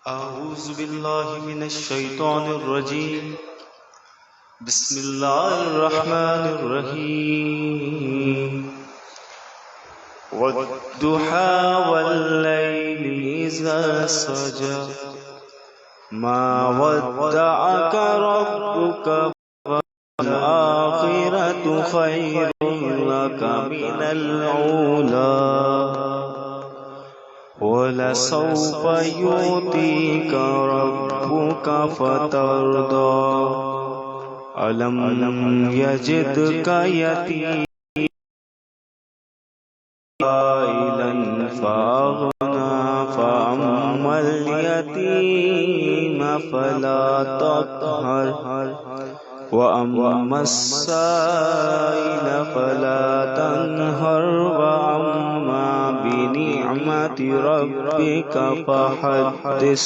أعوذ بالله من الشيطان الرجيم. بسم الله الرحمن الرحيم. والضحى والليل إذا سجى ما ودعك ربك والآخرة خير لك من الأولى ولسوف يعطيك ربك فترضى ألم يجدك يتيما عائلا فأغنى فأما اليتيم فلا تقهر وأما السائل فلا تنهر وأما بنعمة ربك فحدث.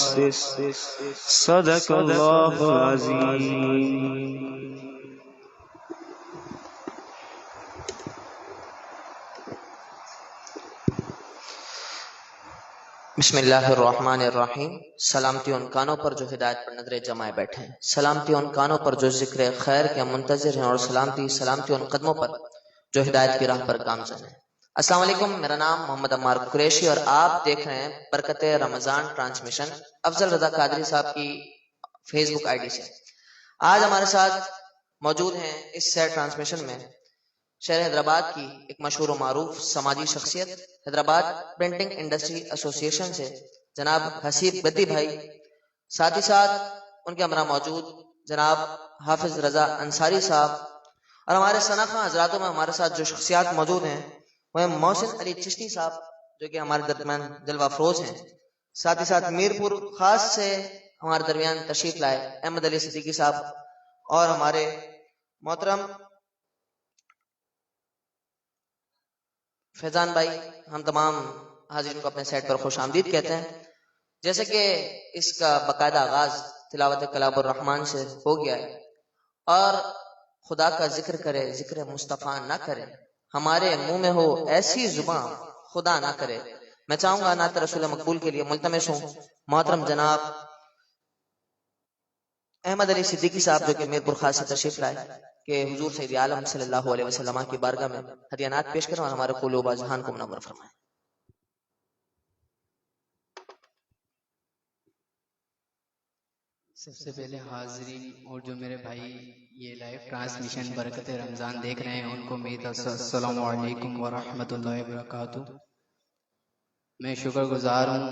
صدق الله العظيم. بسم اللہ الرحمن الرحیم. سلامتی ان کانوں پر جو ہدایت پر نظریں جمائے بیٹھے ہیں، سلامتی ان کانوں پر جو ذکر خیر کے منتظر ہیں، اور سلامتی ان قدموں پر جو ہدایت کی راہ پر گامزن ہیں. السلام علیکم، میرا نام محمد عمار قریشی اور آپ دیکھ رہے ہیں برکت رمضان ٹرانسمیشن افضل رضا قادری صاحب کی فیس بک آئی ڈی سے. آج ہمارے ساتھ موجود ہیں اس سیر ٹرانسمیشن میں شہر حیدرآباد کی ایک مشہور و معروف سماجی شخصیت، حیدرآباد پرنٹنگ انڈسٹری ایسوسی ایشن سے جناب حسیب بدی بھائی، ساتھ ہی ساتھ ان کے ہمراہ موجود جناب حافظ رضا انصاری صاحب، اور ہمارے شناخواں حضراتوں میں ہمارے ساتھ جو شخصیات موجود ہیں وہ محسن علی چشتی صاحب جو کہ ہمارے درمیان جلوہ افروز ہیں. ساتھ ہی ساتھ میرپور خاص سے ہمارے درمیان تشریف لائے احمد علی صدیقی صاحب، اور ہمارے محترم فیضان بھائی. ہم تمام حاضرین کو اپنے سیٹ پر خوش آمدید کہتے ہیں. جیسے کہ اس کا باقاعدہ آغاز تلاوت کلام الرحمن سے ہو گیا ہے، اور خدا کا ذکر کرے ذکر مصطفیٰ نہ کرے، ہمارے منہ میں ہو ایسی زباں خدا نہ کرے. میں چاہوں گا نعت رسول مقبول کے لیے ملتمس ہوں محترم جناب احمد علی صدیقی صاحب جو کہ میرپور خاص سے تشریف لائے کہ حضور سید عالم صلی اللہ علیہ وسلم کی بارگاہ میں ہدیانات پیش کریں اور ہمارے قلوب و اذہان کو منور فرمائیں. سب سے پہلے حاضرین اور جو میرے بھائی یہ لائیو ٹرانسمیشن برکت رمضان دیکھ رہے ہیں ان کو میرا السلام علیکم ورحمۃ اللہ وبرکاتہ. میں شکر گزار ہوں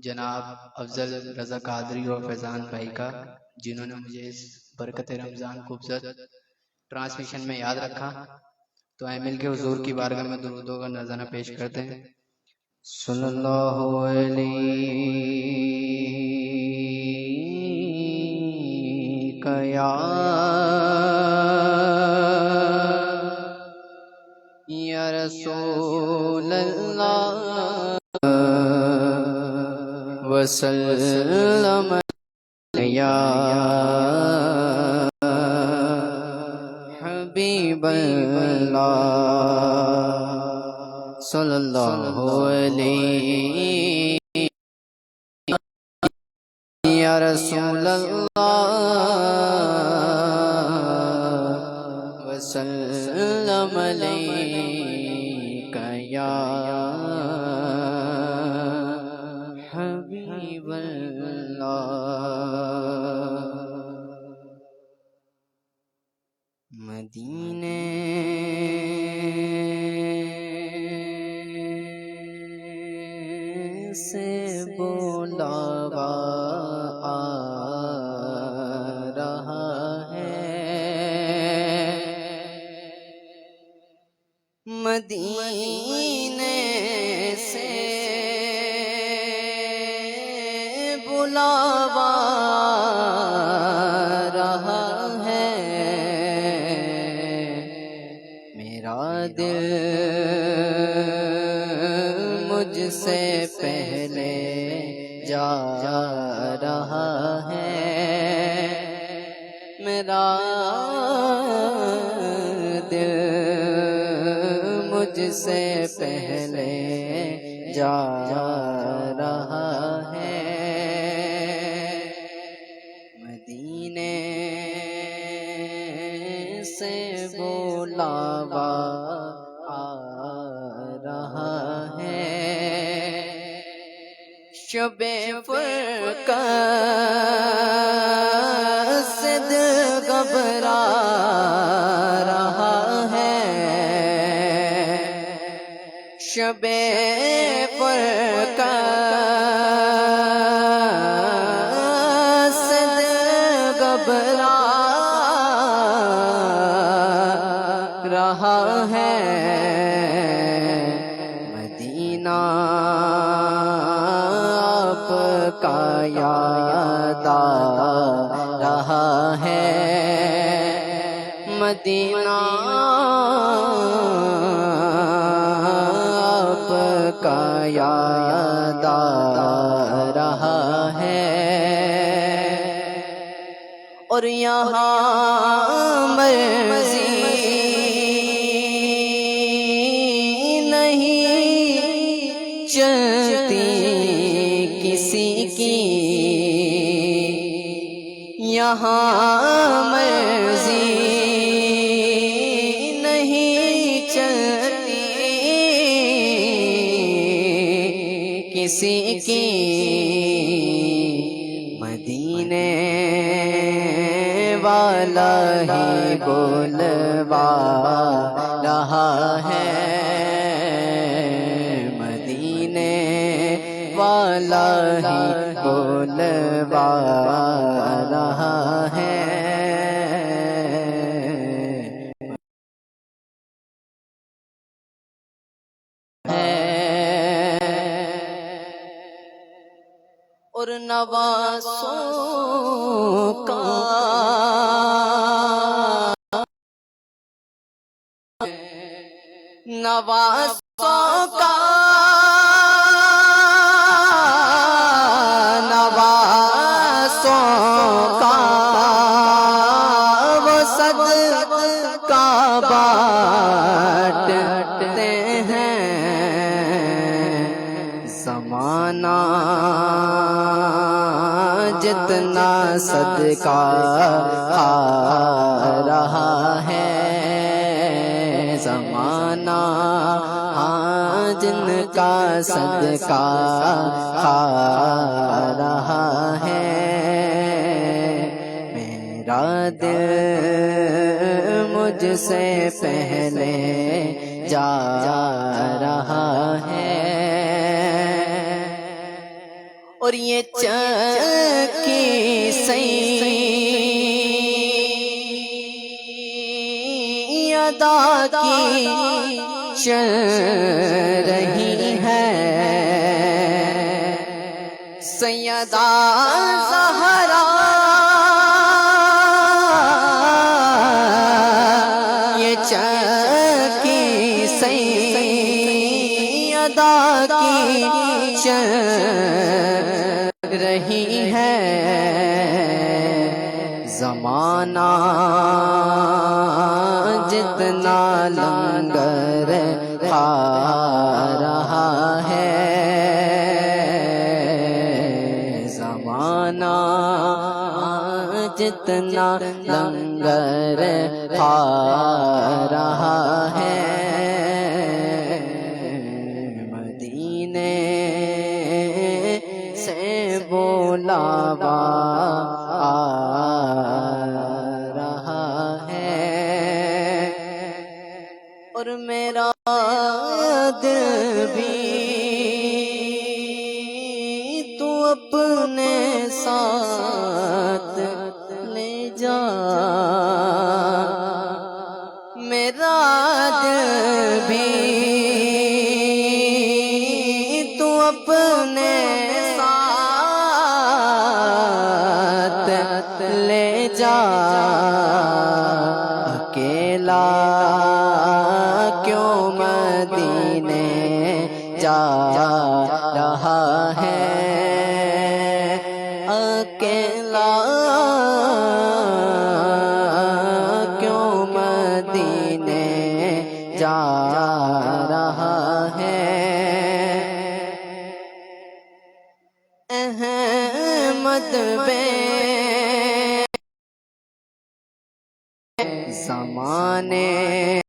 جناب افضل رضا قادری اور فیضان بھائی کا، جنہوں نے مجھے اس برکت رمضان خوبصورت ٹرانسمیشن میں یاد رکھا. تو آئے مل کے حضور کی بارگاہ میں درودوں کا نذرانہ پیش کرتے ہیں. صلی اللہ علیہ یا رسول اللہ وسلم یا حبیب اللہ صلی اللہ علیہ یا رسول اللہ وسلم علیک یا حبیب اللہ. مدینے سے بلاوا آ رہا ہے، مدینے سے بلاوا رہا ہے، میرا دل مجھ سے پہلے جا رہا ہے، میرا دل مجھ سے پہلے جا رہا ہے، مدینے سے بلاوا آ رہا ہے، شب فرقت سے دل گھبرا رہا ہے، شب فرقت سے دل گھبرا رہا ہے، مدینہ آپ کا یاد آ رہا ہے، مدینہ آپ کا یاد آ رہا ہے، اور یہاں مرضی نہیں چلتی کسی کی، یہاں مرضی نہیں چلتی کسی کی، مدینے والا ہی بلوا رہا ہے، مدینے والا ہی بلوا رہا ہے، اور نوازوں کا نوازوں کا وہ صدقہ بانٹتے ہیں، زمانہ جتنا صدقہ کھا رہا ہے، زمانہ جن کا صدقہ کھا رہا ہے، میرا دل مجھ سے پہلے جا رہا ہے، اور یہ چکی سیدہ کی چل رہی ہے، سیدہ زہرا یہ چکی سیدہ کی چل رہی ہے، زمانہ جتنا لنگر کھا رہا ہے، زمانہ جتنا لنگر کھا رہا ہے، مدینے سے بلاوا آ رہا ہے، اور میرا دل بھی تو اپنے ساتھ لے جا، میرا دل بھی تو اپنے ساتھ لے جا، اکیلا کیوں مدینے جا رہا ہے، اکیلا کیوں مدینے جا رہا خدمت میں زمانے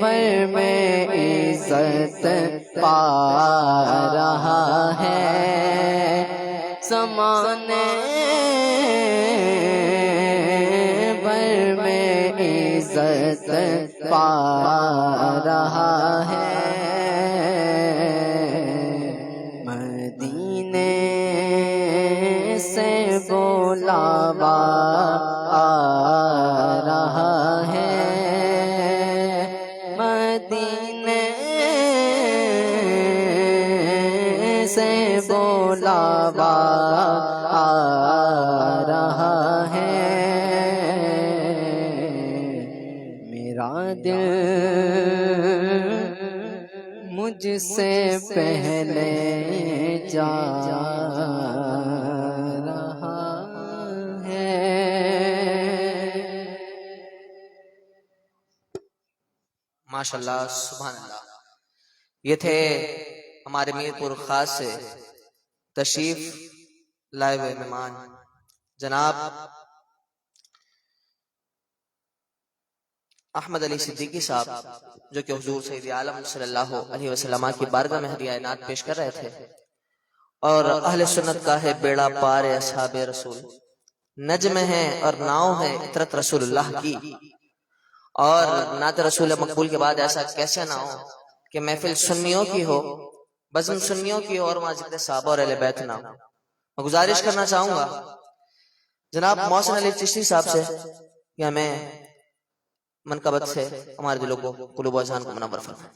پر میں عزت پا رہا ہے، زمانے پر میں عزت پا رہا ہے، مدینے سے بلاوا آ رہا ہے، مدینے سے بلاوا آ رہا ہے، میرا دل مجھ سے پہلے جا رہا ہے۔ ماشاءاللہ سبحان اللہ۔ یہ تھے ہمارے میر پور خاص سے تشریف لائے ہوئے مہمان جناب احمد علی صدیقی صاحب، جو کہ حضور سید عالم صلی اللہ علیہ وسلم کی بارگاہ میں ہدیہ عنایت پیش کر رہے تھے، اور اہل سنت کا ہے بیڑا پار اصحاب رسول، نجم ہے اور ناؤ ہے عطرت رسول اللہ کی، اور نعت رسول مقبول کے بعد ایسا کیسے نہ ہو کہ محفل سنیوں کی ہو، بزم سنیوں کی ہو، اور وہاں ذکر صحابہ اور اہل بیت نہ ہو۔ میں گزارش کرنا چاہوں گا جناب محسن علی چشتی صاحب سے کہ ہمیں منقبت سے ہمارے دلوں کو، قلوب و اذہان کو منور فرمائیں۔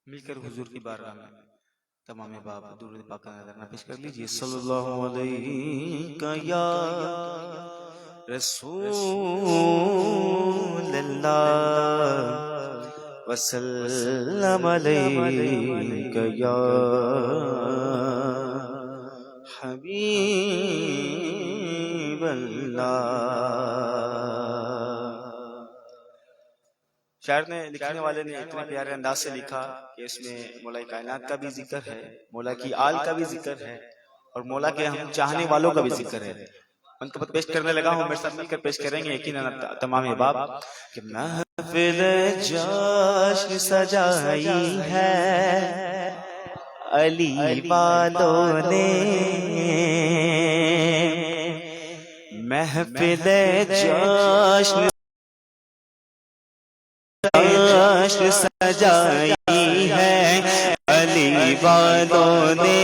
مل کر حضور کی بارگاہ میں تمام باب درود پاک کا نظرانہ پیش کر لیجئے۔ صلی اللہ علیہ یا رسول اللہ وسلم علیہ یا حبیب اللہ۔ شاعر نے، لکھنے والے نے اتنے پیارے انداز سے لکھا کہ اس میں مولا کائنات کا بھی ذکر ہے، مولا کی آل کا بھی ذکر ہے، اور مولا کے ہم چاہنے والوں کا بھی ذکر ہے۔ ان کو پیش کرنے لگا ہوں، میرے ساتھ مل کر پیش کریں گے یقیناً تمام احباب کہ محفل جشن سجائی ہے علی والوں نے، محفل جشن سجائی ہے علی والوں نے،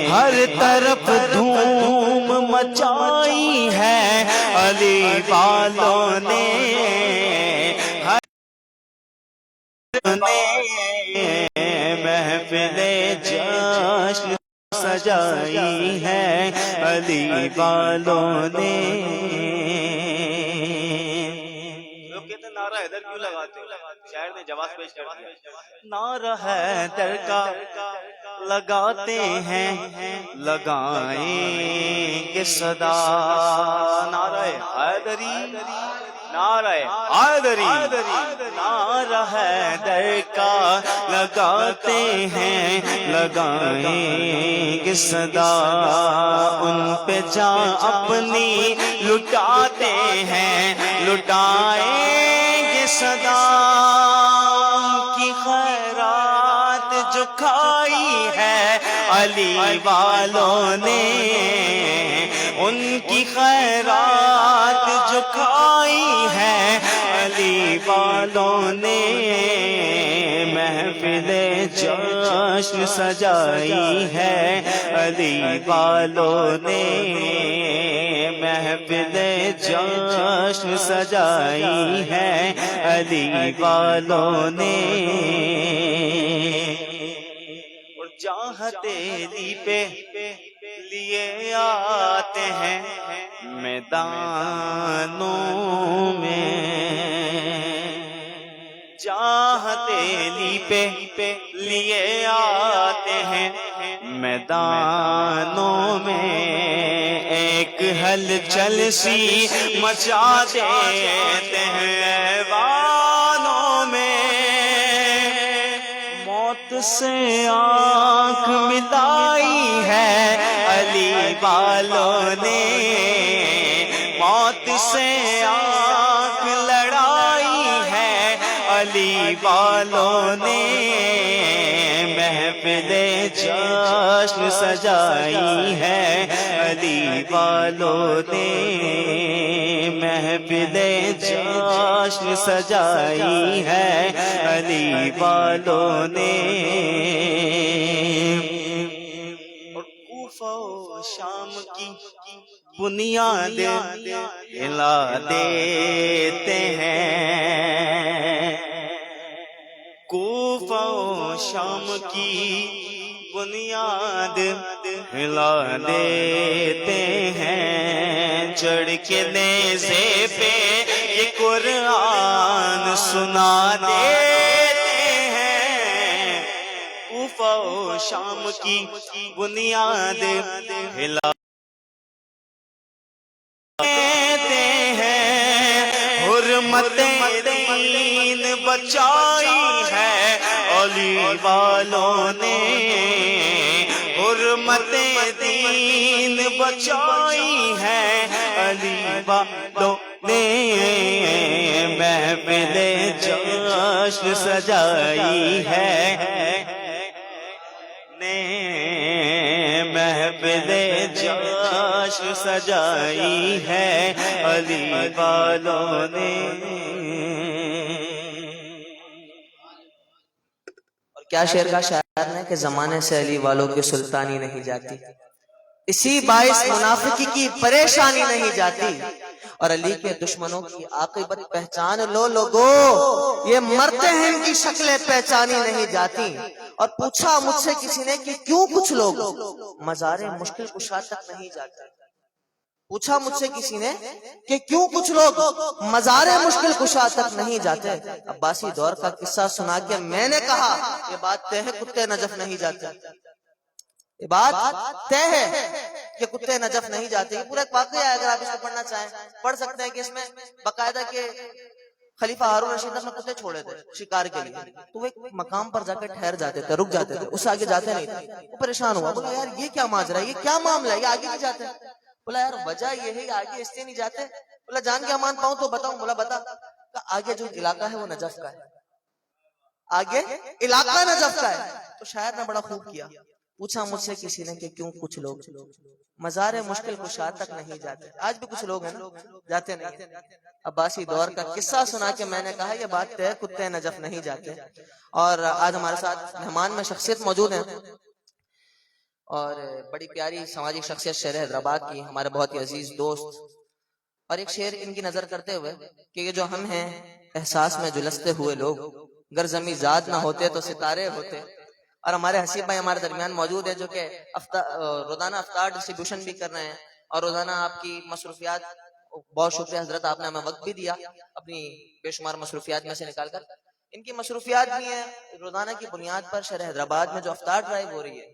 ہر طرف دھوم مچائی ہے علی والوں نے، محفل جشن سجائی ہے علی والوں نے۔ نعرہ حیدر کیوں لگاتے ہو؟ شاعر نے جواز پیش کر دیا، نعرہ حیدر کا لگاتے ہیں لگائیں گے صدا، نعرہ حیدری، نعرہ حیدری، نعرہ حیدر کا لگاتے ہیں لگائیں گے صدا، ان پہ جان اپنی لٹاتے ہیں لٹائیں صدا، کی خیرات جو کھائی ہے علی والوں نے، ان کی خیرات جو کھائی ہے علی والوں نے، محفل جشن سجائی ہے علی والوں نے، محفل جشن سجائی ہے علی والوں نے، اور جاہت علی پہ لیے آتے ہیں میدانوں میں، جاہت علی پہ لیے آتے ہیں میدانوں میں، ایک ہلچل سی مچا دیتے ہیں ایوانوں میں، سے آنکھ ملائی ہے علی والوں نے، موت سے آنکھ لڑائی ہے علی والوں نے، محفل جشن سجائی ہے علی والوں نے، محفل جشن سجائی ہے علی والوں نے، اور کوفہ و شام کی بنیاد ہلا دیتے ہیں، کوفہ و شام کی بنیاد ہلا دیتے ہیں، چڑھ کے نیزے پہ یہ قرآن سنا دیتے ہیں، کوفہ و شام کی بنیاد ہلا دیتے ہیں، حرمت دین بچائی ہے علی والوں نے، حرمت دین بچائی ہے علی والوں نے، محفل جشن سجائی ہے نے، محفل جشن سجائی ہے علی والوں نے۔ اور کیا شعر کا شاعر نے کہ زمانے سے علی والوں کی سلطانی نہیں جاتی، اسی باعث منافقی کی پریشانی نہیں جاتی، اور علی کے دشمنوں کی عاقبت پہچان لو لوگو، یہ مرتے ہیں ان کی شکلیں پہچانی نہیں جاتی۔ اور پوچھا مجھ سے کسی نے کہ کیوں کچھ لوگ مزار مشکل کشا تک نہیں جاتے، پوچھا مجھ سے کسی نے کہ کیوں کچھ لوگ مزار مشکل کشا تک نہیں جاتے، عباسی دور کا قصہ سنا کے میں نے کہا یہ بات طے ہے کتے نجف نہیں جاتے، یہ بات طے ہے کہ کتے نجف نہیں جاتے۔ یہ پورا ایک واقعہ ہے، اگر آپ اس کو پڑھنا چاہیں پڑھ سکتے ہیں کہ اس میں باقاعدہ کہ خلیفہ ہارون رشید نے اپنے کتے چھوڑے تھے شکار کے لیے، تو وہ ایک مقام پر جا کے ٹھہر جاتے تھے، رک جاتے تھے، اس سے آگے جاتے نہیں تھے۔ وہ پریشان ہوا، بولا یار یہ کیا ماجرا ہے، یہ کیا معاملہ ہے، یہ آگے نہیں جاتے۔ بولا یار وجہ یہ ہے، آگے اس لیے نہیں جاتے۔ بولا جان کے امان پاؤں تو بتاؤں؟ بولا بتا۔ آگے جو علاقہ ہے وہ نجف کا ہے، آگے علاقہ نجف کا ہے۔ تو شاعر نے بڑا خوب کیا، پوچھا مجھ سے کسی نے کہ کیوں کچھ لوگ مزار مشکل کشا تک نہیں جاتے۔ آج بھی کچھ لوگ ہیں نا جاتے نہیں۔ عباسی دور کا قصہ سنا کے میں نے کہا یہ بات طے کتے نجف نہیں جاتے۔ اور آج ہمارے ساتھ مہمان میں شخصیت موجود ہیں، اور بڑی پیاری سماجی شخصیت شہر حیدرآباد کی، ہمارے بہت ہی عزیز دوست، اور ایک شعر ان کی نظر کرتے ہوئے کہ یہ جو ہم ہیں احساس میں جلستے ہوئے لوگ، گر زمیں ذات نہ ہوتے تو ستارے ہوتے۔ اور ہمارے حسیب بھائی ہمارے درمیان موجود ہے جو کہ روزانہ افطار ڈسٹریبیوشن بھی کر رہے ہیں، اور روزانہ آپ کی مصروفیات، بہت شکریہ حضرت آپ نے ہمیں وقت بھی دیا اپنی بے شمار مصروفیات میں سے نکال کر۔ ان کی مصروفیات بھی ہیں، روزانہ کی بنیاد پر شہر حیدرآباد میں جو افطار ڈرائیو ہو رہی ہے،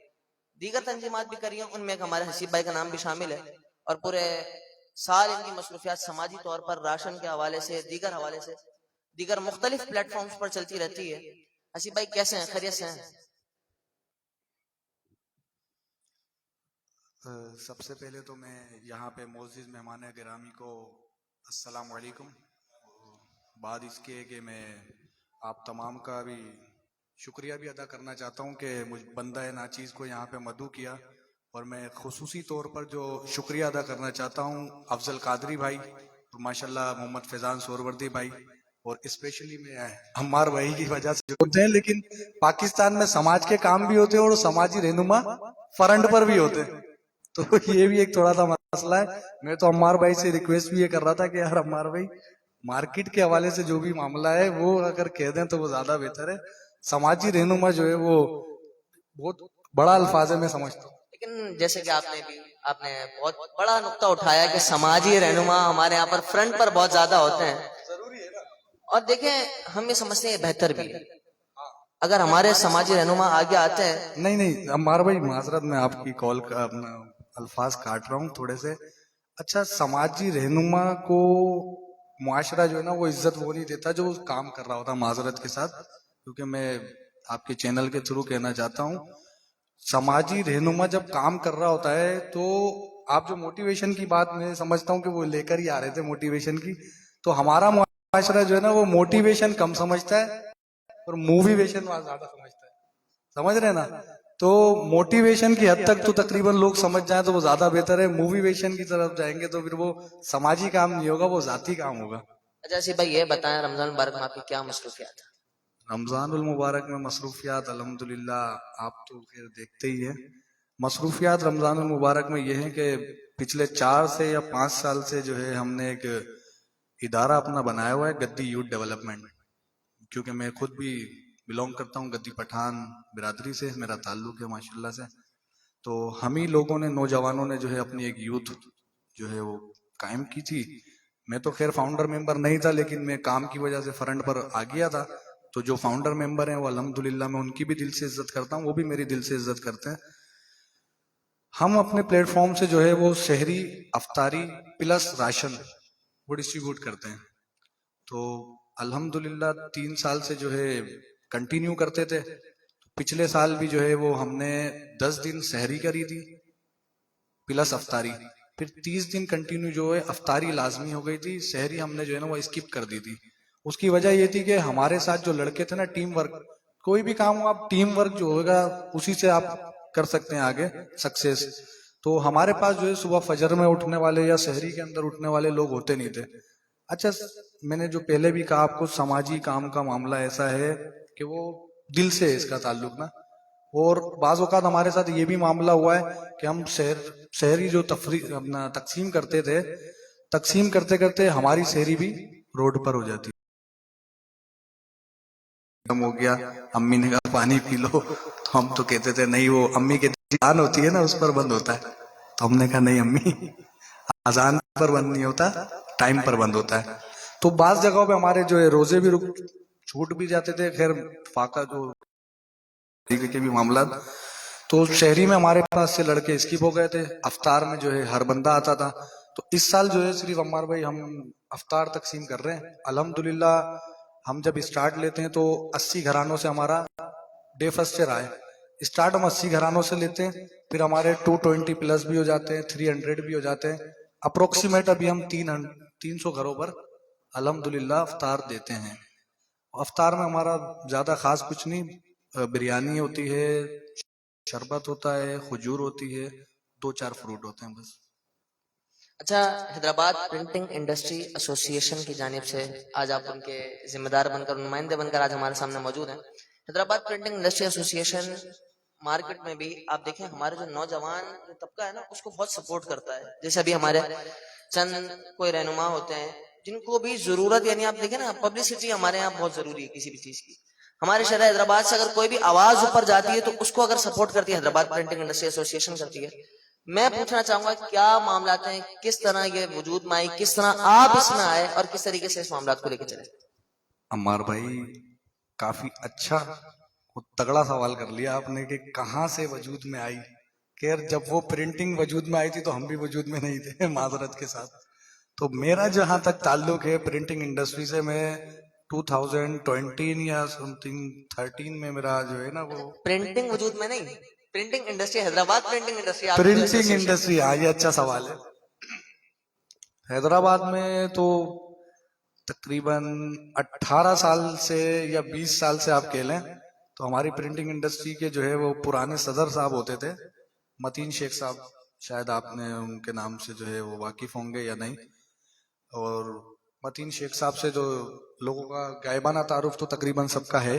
دیگر تنظیمات بھی کر رہی ہیں، ان میں ایک ہمارے حسیب بھائی کا نام بھی شامل ہے، اور پورے سال ان کی مصروفیات سماجی طور پر راشن کے حوالے سے، دیگر حوالے سے، دیگر مختلف پلیٹ فارمز پر چلتی رہتی ہے۔ حسیب بھائی کیسے ہیں، خیریت سے ہیں؟ سب سے پہلے تو میں یہاں پہ معزز مہمان گرامی کو السلام علیکم، بعد اس کے کہ میں آپ تمام کا بھی شکریہ بھی ادا کرنا چاہتا ہوں کہ مجھ بندہ ناچیز کو یہاں پہ مدعو کیا، اور میں خصوصی طور پر جو شکریہ ادا کرنا چاہتا ہوں افضل قادری بھائی، اور ماشاءاللہ محمد فیضان سوروردی بھائی، اور اسپیشلی میں عمار بھائی کی وجہ سے ہوتے ہیں، لیکن پاکستان میں سماج کے کام بھی ہوتے ہیں اور سماجی رہنما فرنٹ پر بھی ہوتے ہیں، تو یہ بھی ایک تھوڑا سا مسئلہ ہے۔ میں تو عمار بھائی سے ریکویسٹ بھی یہ کر رہا تھا کہ یار عمار بھائی مارکیٹ کے حوالے سے جو بھی معاملہ ہے وہ اگر کہہ دیں تو وہ زیادہ بہتر ہے، سماجی رہنما جو ہے وہ بہت بڑا الفاظ ہے میں سمجھتا ہوں۔ لیکن جیسے کہ آپ نے بہت بڑا نقطہ اٹھایا کہ سماجی رہنما ہمارے یہاں پر فرنٹ پر بہت زیادہ ہوتے ہیں، اور دیکھیں ہم یہ سمجھتے ہیں یہ بہتر بھی ہے، اگر ہمارے سماجی رہنما آگے آتے ہیں۔ نہیں عمار بھائی معذرت، میں آپ کی کال کا اپنا الفاظ کاٹ رہا ہوں تھوڑے سے۔ اچھا، سماجی رہنما کو معاشرہ جو ہے نا وہ عزت وہ نہیں دیتا جو کام کر رہا ہوتا، معذرت کے ساتھ، کیونکہ میں آپ کے چینل کے تھرو کہنا چاہتا ہوں، سماجی رہنما جب کام کر رہا ہوتا ہے تو آپ جو موٹیویشن کی بات میں سمجھتا ہوں کہ وہ لے کر ہی آ رہے تھے موٹیویشن کی، تو ہمارا معاشرہ جو ہے نا وہ موٹیویشن کم سمجھتا ہے اور موویشن زیادہ سمجھتا ہے، سمجھ رہے نا؟ تو موٹیویشن کی حد تک تو تقریباً لوگ سمجھ جائیں تو وہ زیادہ بہتر ہے، موویشن کی طرف جائیں گے تو پھر وہ سماجی کام نہیں ہوگا، وہ ذاتی کام ہوگا۔ اچھا آصف بھائی یہ بتائیں رمضان مبارک میں آپ کی کیا مصروفیات ہیں؟ رمضان المبارک میں مصروفیات الحمدللہ آپ تو خیر دیکھتے ہی ہیں۔ مصروفیات رمضان المبارک میں یہ ہے کہ پچھلے 4 سے یا 5 سال سے جو ہے ہم نے ایک ادارہ اپنا بنایا ہوا ہے، گدی یوتھ ڈیولپمنٹ، کیونکہ میں خود بھی بلونگ کرتا ہوں گدی پٹھان برادری سے، میرا تعلق ہے ماشاءاللہ سے۔ تو ہم ہی لوگوں نے، نوجوانوں نے جو ہے اپنی ایک یوتھ جو ہے وہ قائم کی تھی۔ میں تو خیر فاؤنڈر ممبر نہیں تھا، لیکن میں کام کی وجہ سے فرنٹ پر آ گیا تھا۔ تو جو فاؤنڈر ممبر ہیں وہ الحمدللہ میں ان کی بھی دل سے عزت کرتا ہوں، وہ بھی میری دل سے عزت کرتے ہیں۔ ہم اپنے پلیٹ فارم سے جو ہے وہ سحری، افطاری پلس راشن وہ ڈسٹریبیوٹ کرتے ہیں۔ تو الحمدللہ 3 سال سے جو ہے کنٹینیو کرتے تھے۔ پچھلے سال بھی جو ہے وہ ہم نے 10 دن سحری کری تھی پلس افطاری، پھر 30 دن کنٹینیو جو ہے افطاری لازمی ہو گئی تھی، سحری ہم نے جو ہے نا وہ اسکپ کر دی تھی۔ اس کی وجہ یہ تھی کہ ہمارے ساتھ جو لڑکے تھے نا، ٹیم ورک، کوئی بھی کام ہو آپ ٹیم ورک جو ہوگا اسی سے آپ کر سکتے ہیں آگے سکسیس۔ تو ہمارے پاس جو ہے صبح فجر میں اٹھنے والے یا سحری کے اندر اٹھنے والے لوگ ہوتے نہیں تھے۔ اچھا میں نے جو پہلے بھی کہا آپ کو، سماجی کام کا معاملہ ایسا ہے کہ وہ دل سے ہے اس کا تعلق نا، اور بعض اوقات ہمارے ساتھ یہ بھی معاملہ ہوا ہے کہ ہم سحری جو تفریح اپنا تقسیم کرتے تھے، تقسیم کرتے کرتے ہماری سحری بھی روڈ پر ہو جاتی، کم ہو گیا، امی نے کہا پانی پی لو، تو ہم تو کہتے تھے نہیں، وہ امی کی اذان ہوتی ہے نا اس پر بند ہوتا ہے، تو ہم نے کہا نہیں امی، اذان پر بند نہیں ہوتا، ٹائم پر بند ہوتا ہے۔ تو بعض جگہوں پہ ہمارے جو ہے روزے بھی چھوٹ بھی جاتے تھے، خیر فاقہ جو کے بھی معاملات۔ تو شہری میں ہمارے پاس سے لڑکے اسکپ ہو گئے تھے، افطار میں جو ہے ہر بندہ آتا تھا۔ تو اس سال جو ہے صرف عمار بھائی ہم افطار تقسیم کر رہے ہیں الحمدللہ۔ ہم جب اسٹارٹ لیتے ہیں تو 80 گھرانوں سے ہمارا ڈے فرسٹ سے رہا ہے، اسٹارٹ ہم 80 گھرانوں سے لیتے ہیں، پھر ہمارے 220 پلس بھی ہو جاتے ہیں، 300 بھی ہو جاتے ہیں، اپروکسیمیٹ ابھی ہم 300 گھروں پر الحمدللہ افطار دیتے ہیں۔ افطار میں ہمارا زیادہ خاص کچھ نہیں، بریانی ہوتی ہے، شربت ہوتا ہے، کھجور ہوتی ہے، 2-4 فروٹ ہوتے ہیں بس۔ اچھا حیدرآباد پرنٹنگ انڈسٹری ایسوسی ایشن کی جانب سے آج آپ ان کے ذمہ دار بن کر، نمائندے بن کر آج ہمارے سامنے موجود ہیں۔ حیدرآباد پرنٹنگ انڈسٹری ایسوسی ایشن مارکیٹ میں بھی آپ دیکھیں ہمارے جو نوجوان طبقہ ہے نا اس کو بہت سپورٹ کرتا ہے۔ جیسے ابھی ہمارے چند کوئی رہنما ہوتے ہیں جن کو بھی ضرورت، یعنی آپ دیکھیں نا پبلسٹی ہمارے یہاں بہت ضروری ہے کسی بھی چیز کی۔ ہمارے شہر حیدرآباد سے اگر کوئی بھی آواز اوپر جاتی ہے تو اس کو اگر سپورٹ کرتی ہے حیدرآباد پرنٹنگ انڈسٹری ایسوسی ایشن کرتی ہے۔ میں پوچھنا چاہوں گا کیا معاملات ہیں، کس طرح یہ وجود میں آئی، کس طرح آپ اس میں آئے اور کس طریقے سے اس معاملات کو لے کے چلے؟ عمار بھائی کافی اچھا تگڑا سوال کر لیا آپ نے کہ کہاں سے وجود میں آئی۔ خیر جب وہ پرنٹنگ وجود میں آئی تھی تو ہم بھی وجود میں نہیں تھے معذرت کے ساتھ۔ تو میرا جہاں تک تعلق ہے پرنٹنگ انڈسٹری سے، میں 2020 یا 13 میں میرا جو ہے نا وہ پرنٹنگ وجود میں نہیں، printing industry Hyderabad printing industry printing industry, ہاں یہ اچھا سوال ہے۔ حیدرآباد میں تو تقریباً 18 سال سے یا 20 سال سے آپ کہہ لیں تو ہماری پرنٹنگ انڈسٹری کے جو ہے وہ پرانے صدر صاحب ہوتے تھے، متین شیخ صاحب، شاید آپ نے ان کے نام سے جو ہے وہ واقف ہوں گے یا نہیں۔ اور متین شیخ صاحب سے جو لوگوں کا غائبانہ تعارف تو تقریباً سب کا ہے۔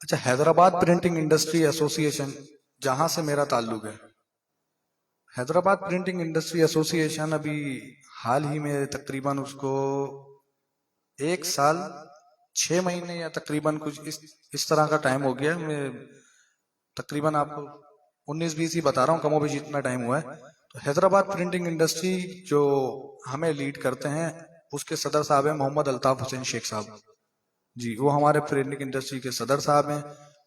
اچھا حیدرآباد پرنٹنگ انڈسٹری ایسوسی ایشن جہاں سے میرا تعلق ہے، حیدرآباد پرنٹنگ انڈسٹری ایسوسی ایشن ابھی حال ہی میں تقریباً اس کو 1 سال 6 مہینے یا تقریباً کچھ اس طرح کا ٹائم ہو گیا ہے۔ میں تقریباً آپ کو 19-20 ہی بتا رہا ہوں، کم و بیش اتنا ٹائم ہوا ہے۔ تو حیدرآباد پرنٹنگ انڈسٹری جو ہمیں لیڈ کرتے ہیں اس کے صدر صاحب ہیں محمد الطاف حسین شیخ صاحب جی، وہ ہمارے پرنٹنگ انڈسٹری کے صدر صاحب ہیں۔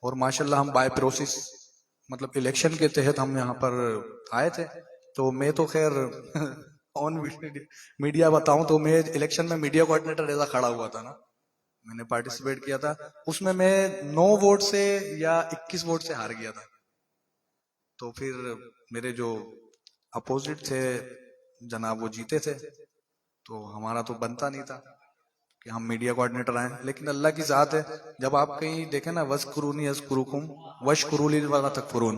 اور ماشاءاللہ ہم بائی پروسیس مطلب الیکشن کے تحت ہم یہاں پر آئے تھے۔ تو میں تو خیر آن میڈیا بتاؤں تو میں الیکشن میں میڈیا کوآرڈینیٹر ایسا کھڑا ہوا تھا نا، میں نے پارٹیسپیٹ کیا تھا اس میں 9 ووٹ سے یا 21 ووٹ سے ہار گیا تھا. تو پھر میرے جو اپوزٹ تھے جناب وہ جیتے تھے, تو ہمارا تو بنتا نہیں تھا کہ ہم میڈیا کوآرڈینیٹر آئیں. لیکن اللہ کی ذات ہے, جب آپ کہیں دیکھیں نا وَذْكُرُونِي أَذْكُرُكُمْ وَاشْكُرُوا لِي وَلَا تَكْفُرُونَ,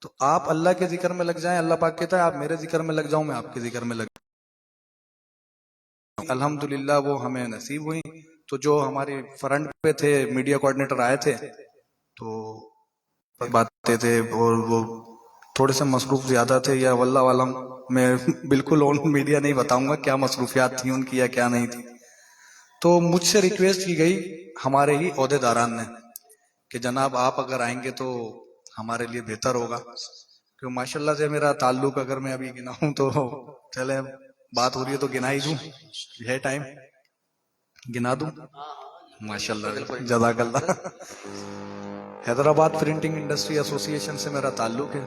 تو آپ اللہ کے ذکر میں لگ جائیں, اللہ پاک کہتا ہے آپ میرے ذکر میں لگ جاؤں, میں آپ کے ذکر میں لگ جاؤں. الحمدللہ وہ ہمیں نصیب ہوئی. تو جو ہمارے فرنٹ پہ تھے میڈیا کوآرڈینیٹر آئے تھے تو باتیں تھے, اور وہ تھوڑے سے مصروف زیادہ تھے, یا واللہ عالم میں بالکل آن میڈیا نہیں بتاؤں گا کیا مصروفیات تھیں ان کی یا کیا نہیں تھی. تو مجھ سے ریکویسٹ کی گئی ہمارے ہی عہدے داران نے کہ جناب آپ اگر آئیں گے تو ہمارے لیے بہتر ہوگا, کیونکہ ماشاءاللہ سے میرا تعلق اگر میں ابھی گناؤں تو چلے بات ہو رہی ہے تو گنا ہی دوں, ہے ٹائم گنا دوں ماشاءاللہ جزاک اللہ. حیدرآباد پرنٹنگ انڈسٹری ایسوسی ایشن سے میرا تعلق ہے,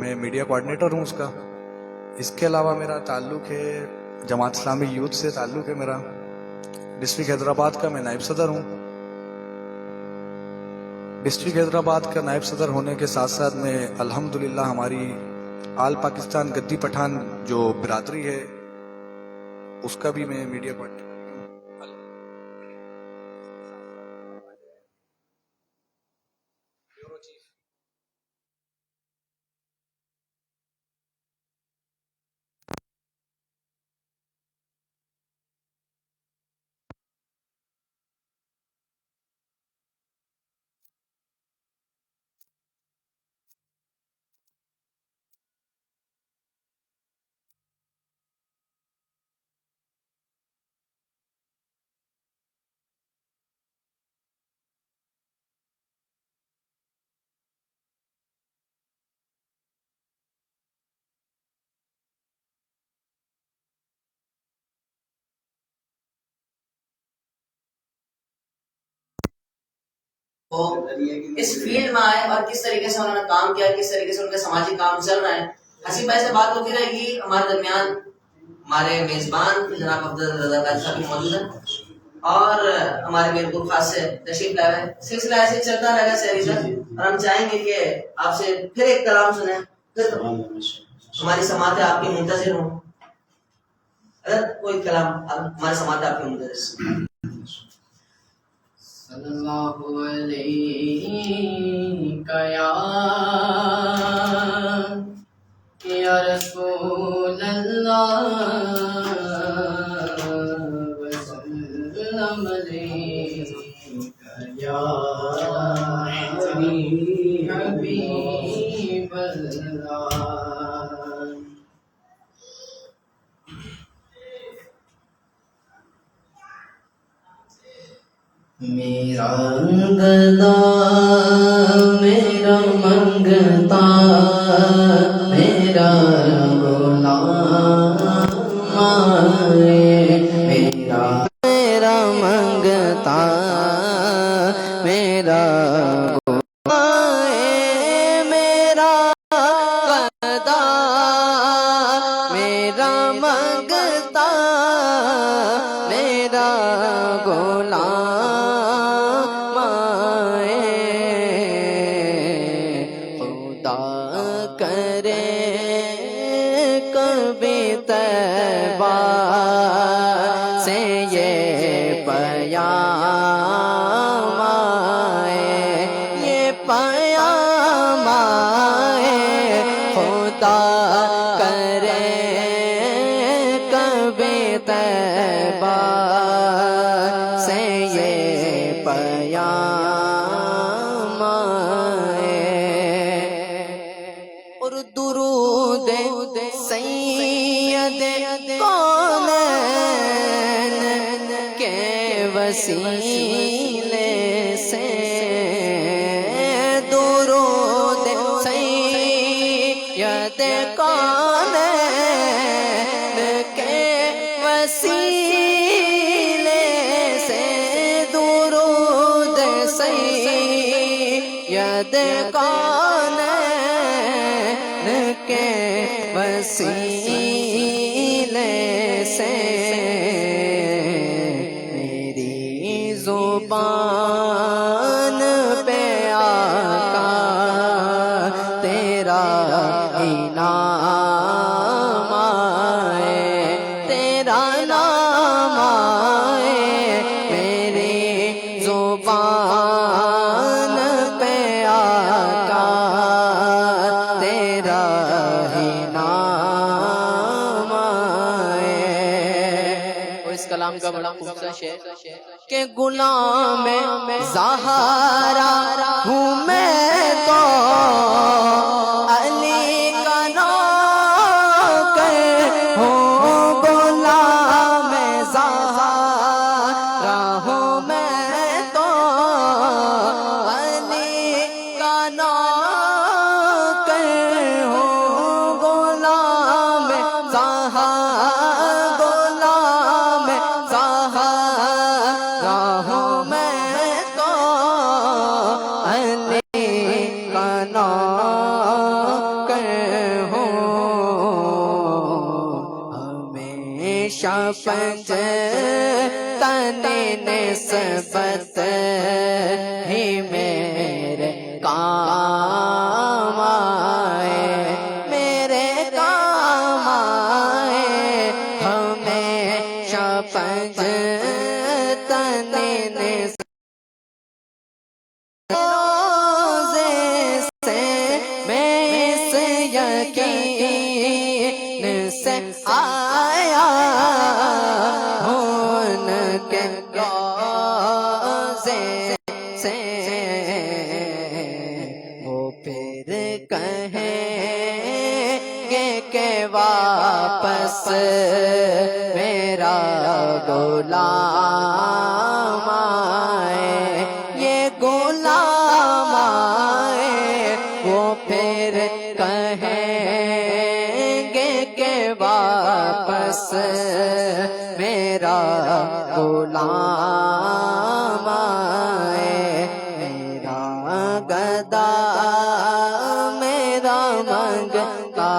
میں میڈیا کوآرڈینیٹر ہوں اس کا. اس کے علاوہ میرا تعلق ہے جماعت اسلامی یوتھ سے تعلق ہے میرا. ڈسٹرکٹ حیدرآباد کا میں نائب صدر ہوں. ڈسٹرکٹ حیدرآباد کا نائب صدر ہونے کے ساتھ ساتھ میں الحمدللہ ہماری آل پاکستان گدی پٹھان جو برادری ہے اس کا بھی میں میڈیا کوآرڈینیٹر. اس فیلڈ میں آئے اور کس طریقے سے انہوں نے کام کیا, کس طریقے سے ان کے سماجی کام چل رہے ہیں. حسین بھائی سے بات ہوتی رہے گی. ہمارے درمیان ہمارے میزبان جناب عبدالرزاق صاحب بھی موجود ہیں اور ہمارے بالکل خاص سے تشریف لائے ہیں. سلسلہ ایسے چلتا رہے گا سہری سر, اور ہم چاہیں گے کہ آپ سے پھر ایک کلام سنیں, پھر ہماری سماعتیں آپ کی منتظر ہوں. اگر کوئی کلام ہماری سماعتیں آپ کی منتظر. صلی اللہ علیہ یا رسول اللہ وسلم علیہ یا حبیب اللہ. میرا گدا میرا منگتا میرا غلام میرا میرا منگتا میرا میرا گدا میرا منگتا میرا غلام وسیلے سے درود سید کونین کے وسیلے سے درود سید کونین کے وسیلے سے زبان پہ آقا تیرا انعام آئے، تیرا نام آئے میری زبان پہ آقا تیرا ہی نام آئے۔ اور اس کلام کا بڑا خوبصورت شعر کہ غلام زہرا ہوں میں تو علی کا نوکر ہوں، غلام زہرا ہوں میں تو علی کا نوکر ہوں، غلام زہرا ہوں میں تو علی کا نوکر ہوں، ہمیشہ پنجتن نسبت ہی میرے کام آئے، میرے کام آئے، ہمیشہ پنجتن نسبت روزے سے میں اس یقین سے آیا ہوں، ان کے روزے سے وہ پھر کہیں گے کہ واپس میرا غلام آئے، یہ غلام آئے، وہ پھر کہیں گے کہ واپس میرا غلام آئے، میرا گدا میرا منگتا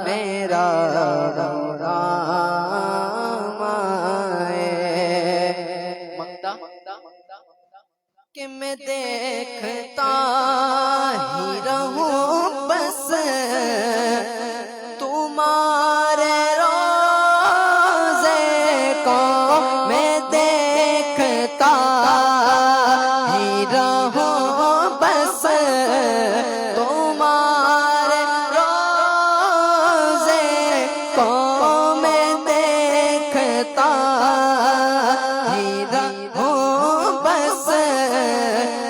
میرا غلام آئے، کہ میں دیکھتا ہی رہوں بس تمہارے روزے کو، میں دیکھتا ہی رہوں بس تمہارے روزے کو، میں دیکھتا ہی رہوں بس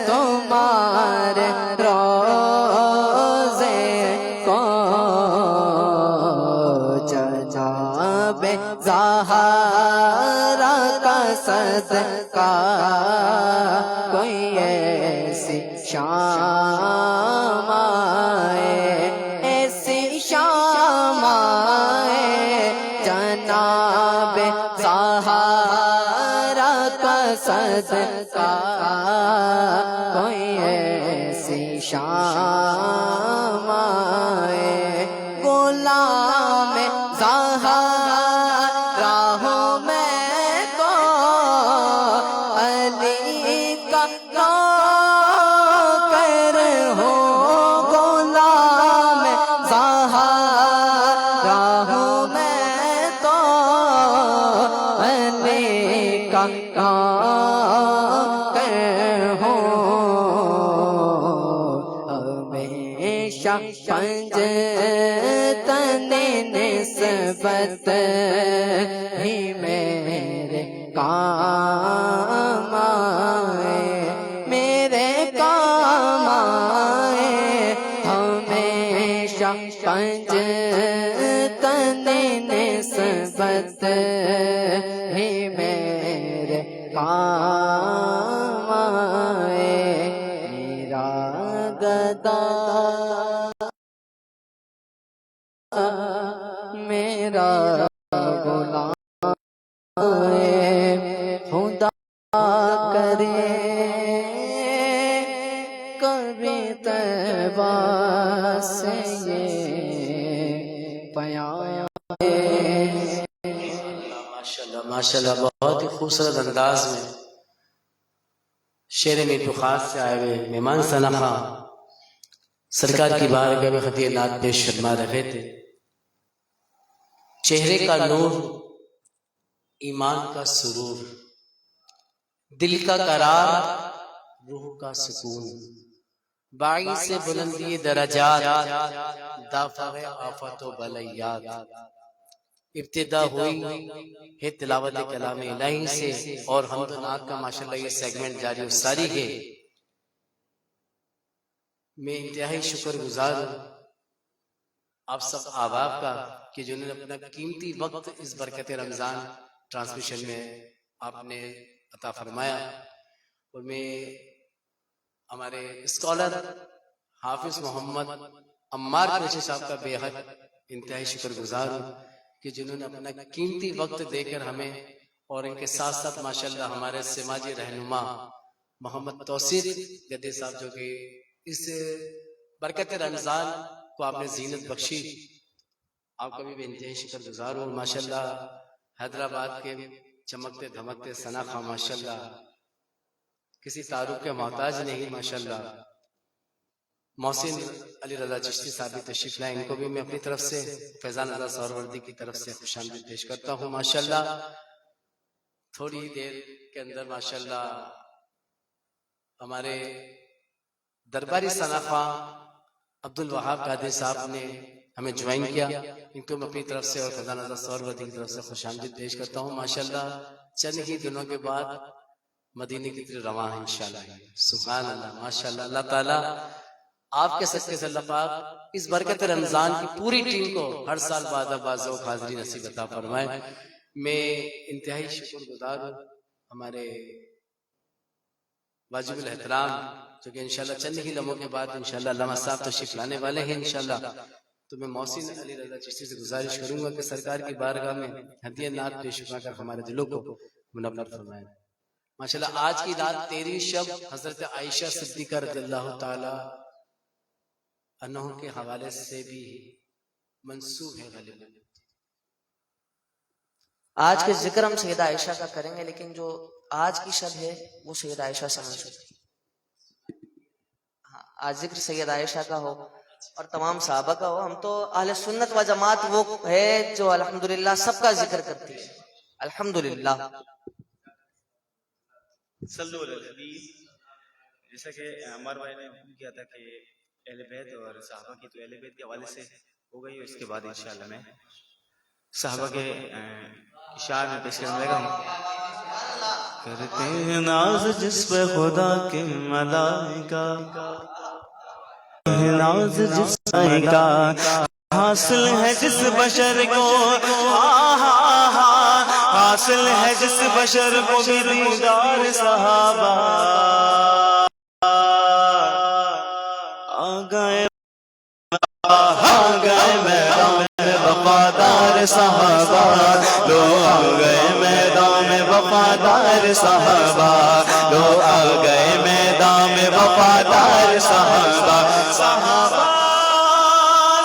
تمہارے روزے کو، جناب زہرا کا صدقہ کوئی ایسی شام آئے، ایسی شام آئے، جناب زہرا کا صدقہ کوئی ایسی شام آئے، غلام زہرا ہوں میں تو علی کا نوکر ہوں، غلام زہرا ہوں میں تو علی کا نوکر ہوں، ہمیشہ پنجتن نسبت ہی میرے کام آئے، میرے کام آئے، ہمیشہ پنجتن نسبت ہی میرے کام آئے، میرا گدا میرا غلام خدا کرے کبھی طیبہ سے یہ پیام، ماشاءاللہ ماشاءاللہ، بہت ہی خوبصورت انداز میں شہر میٹو خاص سے آئے ہوئے مہمان سنخا سرکار کی بارگاہ میں خطیب نعت پیش فرما رہے تھے. چہرے کا نور، ایمان کا سرور، دل کا قرار، روح کا سکون، باعث سے بلندی درجات، دافع آفات و بلیات. ابتدا ہوئی ہے تلاوت کلام الہی سے اور حمد و نعت کا ماشاءاللہ یہ سیگمنٹ جاری و ساری ہے. میں انتہائی شکر گزار ہوں آپ سب احباب کا کہ جنہوں نے اپنا قیمتی وقت اس برکت رمضان ٹرانسمیشن میں آپ نے عطا فرمایا. اور میں ہمارے اسکالر حافظ محمد عمار قریشی صاحب کا بے حد انتہائی شکر گزار ہوں کہ جنہوں نے اپنا قیمتی وقت دے کر ہمیں اور ان کے ساتھ ساتھ ماشاءاللہ ہمارے سماجی رہنما محمد توصیف گدے صاحب جو کہ اس برکت رمضان کو آپ نے زینت بخشی، آپ کا بھی انتہائی شکر گزار ہوں. ماشاءاللہ حیدرآباد کے چمکتے دھمکتے سناخا ماشاءاللہ کسی تعارف کے محتاج نہیں. ماشاءاللہ محسن علی رضا چشتی صاحب بھی تشریف لائے، ان کو بھی میں اپنی طرف سے فیضان رضا سہروردی کی طرف سے خوش آمدید پیش کرتا ہوں. ماشاءاللہ تھوڑی دیر کے اندر ماشاءاللہ ہمارے درباری سناخا عبد الوہاب قادری صاحب نے ہمیں جوائن کیا، ان کو میں اپنی طرف سے اور فیضان رضا سہروردی کی طرف سے خوش آمدید پیش کرتا ہوں. ماشاءاللہ چند ہی دنوں کے بعد مدینے کی طرف رواں ہیں انشاءاللہ. سبحان اللہ. ماشاءاللہ اللہ تعالیٰ آپ کے صدقے سے اللہ پاک اس برکت رمضان کی پوری ٹیم کو ہر سال بعد ذوق حاضری نصیب عطا فرمائے. میں انتہائی شکر گزار ہوں ہمارے واجب الاحترام جو کہ انشاءاللہ چند ہی لمحوں کے بعد انشاءاللہ علامہ صاحب تشریف لانے والے ہیں انشاءاللہ. تو میں محسن علی رضا چشتی سے گزارش کروں گا کہ سرکار کی بارگاہ میں ہدیہ نعت پیش کر ہمارے دلوں کو منور فرمائیں. ماشاءاللہ آج کی رات 13 شب حضرت عائشہ صدیقہ رضی اللہ تعالی عنہ کے حوالے سے بھی منسوب ہے. غالباً آج کے ذکر ہم سیدہ عائشہ کا کریں گے، لیکن جو آج کی شب ہے وہ سیدہ عائشہ سے منسوب ہے. آج ذکر سیدہ عائشہ کا ہو اور تمام صحابہ کا ہو. ہم تو اہل سنت و جماعت وہ ہے جو الحمدللہ سب کا ذکر کرتی ہے. الحمدللہ. صلو علی الحبیب. جیسا کہ عمر بھائی نے حکم کیا تھا کہ اہل بیت اور صحابہ کی تو اہل بیت کے حوالے سے ہو گئی، اور اس کے بعد انشاءاللہ میں صحابہ کے اشعار میں پیش کرنے لگا ہوں. کرتے ہیں ناز جس پہ خدا کے ملائکہ، ناز جس کا حاصل ہے جس بشر کو، حاصل ہے جس بشر کو بھی دیدار صحابہ. آ گئے میدان میں وفادار صحابہ، لو آ گئے میدان میں وفادار صحابہ، لو آ گئے میدان میں وفادار صحابہ. صحابہ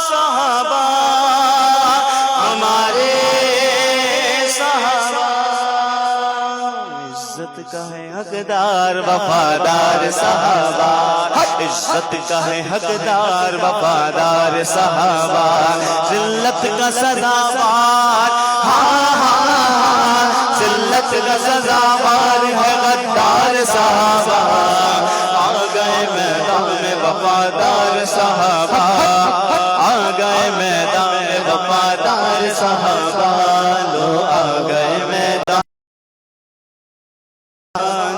صحابہ ہمارے صحابہ، عزت کا ہے حقدار وفادار صحابہ، عزت کا ہے حقدار وفادار صحابہ، ذلت کا سزاوار، ذلت کا سزاوار ہے غدار صحابہ. آ گئے میدان میں وفادار صحابہ، آ گئے میدان میں وفادار صحابہ، لو آ گئے میدان،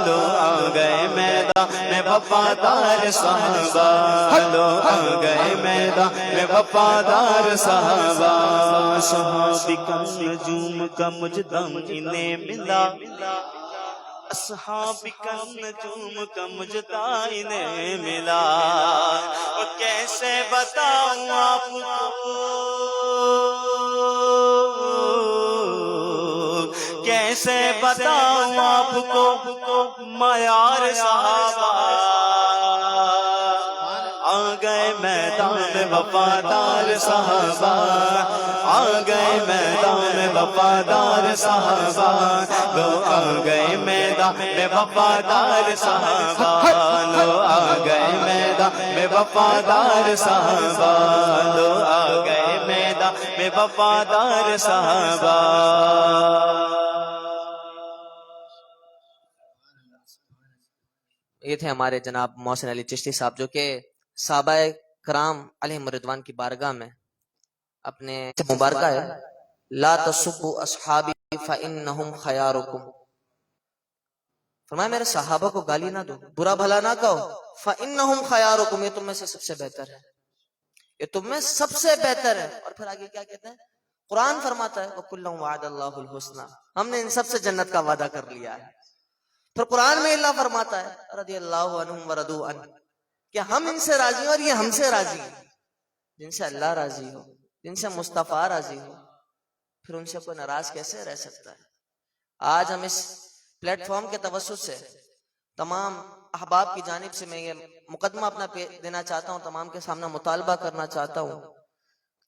لو آ گئے میدان میں وفادار صحابہ، لو آ گئے میدان میں وفادار صحابہ. صحابی کا نجوم کا مجدم انہیں ملا، اصحاب کا نجوم کا مجدہ انہیں ملا. اور کیسے بتاؤں آپ کو، کیسے بتاؤں آپ کو معیار صحابہ. آ گئے میدان میں وفادار صحابہ، آ گئے میدان میں وفادار صحابہ، لو آ گئے میدان میں وفادار صحابہ، لو آ گئے میدان میں وفادار صحابہ، لو آ گئے میدان میں وفادار صحابہ۔ یہ تھے ہمارے جناب محسن علی چشتی صاحب، جو کہ صحابہ کرام علیہم رضوان کی بارگاہ میں اپنے مبارکہ ہے لا تسبوا اصحابی فانہم خیارکم، فرمایا میرے صحابہ کو گالی نہ دو، برا بھلا نہ کہو، فانہم خیارکم، یہ تم میں سے سب سے بہتر ہے، یہ تم میں سب سے بہتر ہے۔ اور پھر آگے کیا کہتے ہیں؟ قرآن فرماتا ہے وَكُلًّا وَعَدَ اللَّهُ الْحُسْنَى، ہم نے ان سب سے جنت کا وعدہ کر لیا ہے۔ پھر قرآن میں اللہ فرماتا ہے رضی اللہ عنہم ورضوا عنہ، کہ ہم ان سے راضی ہیں اور یہ ہم سے راضی ہیں۔ جن سے اللہ راضی ہو، جن سے مصطفیٰ راضی ہو، پھر ان سے کوئی ناراض کیسے رہ سکتا ہے؟ آج ہم اس پلیٹ فارم کے توسط سے تمام احباب کی جانب سے میں یہ مقدمہ اپنا دینا چاہتا ہوں، تمام کے سامنے مطالبہ کرنا چاہتا ہوں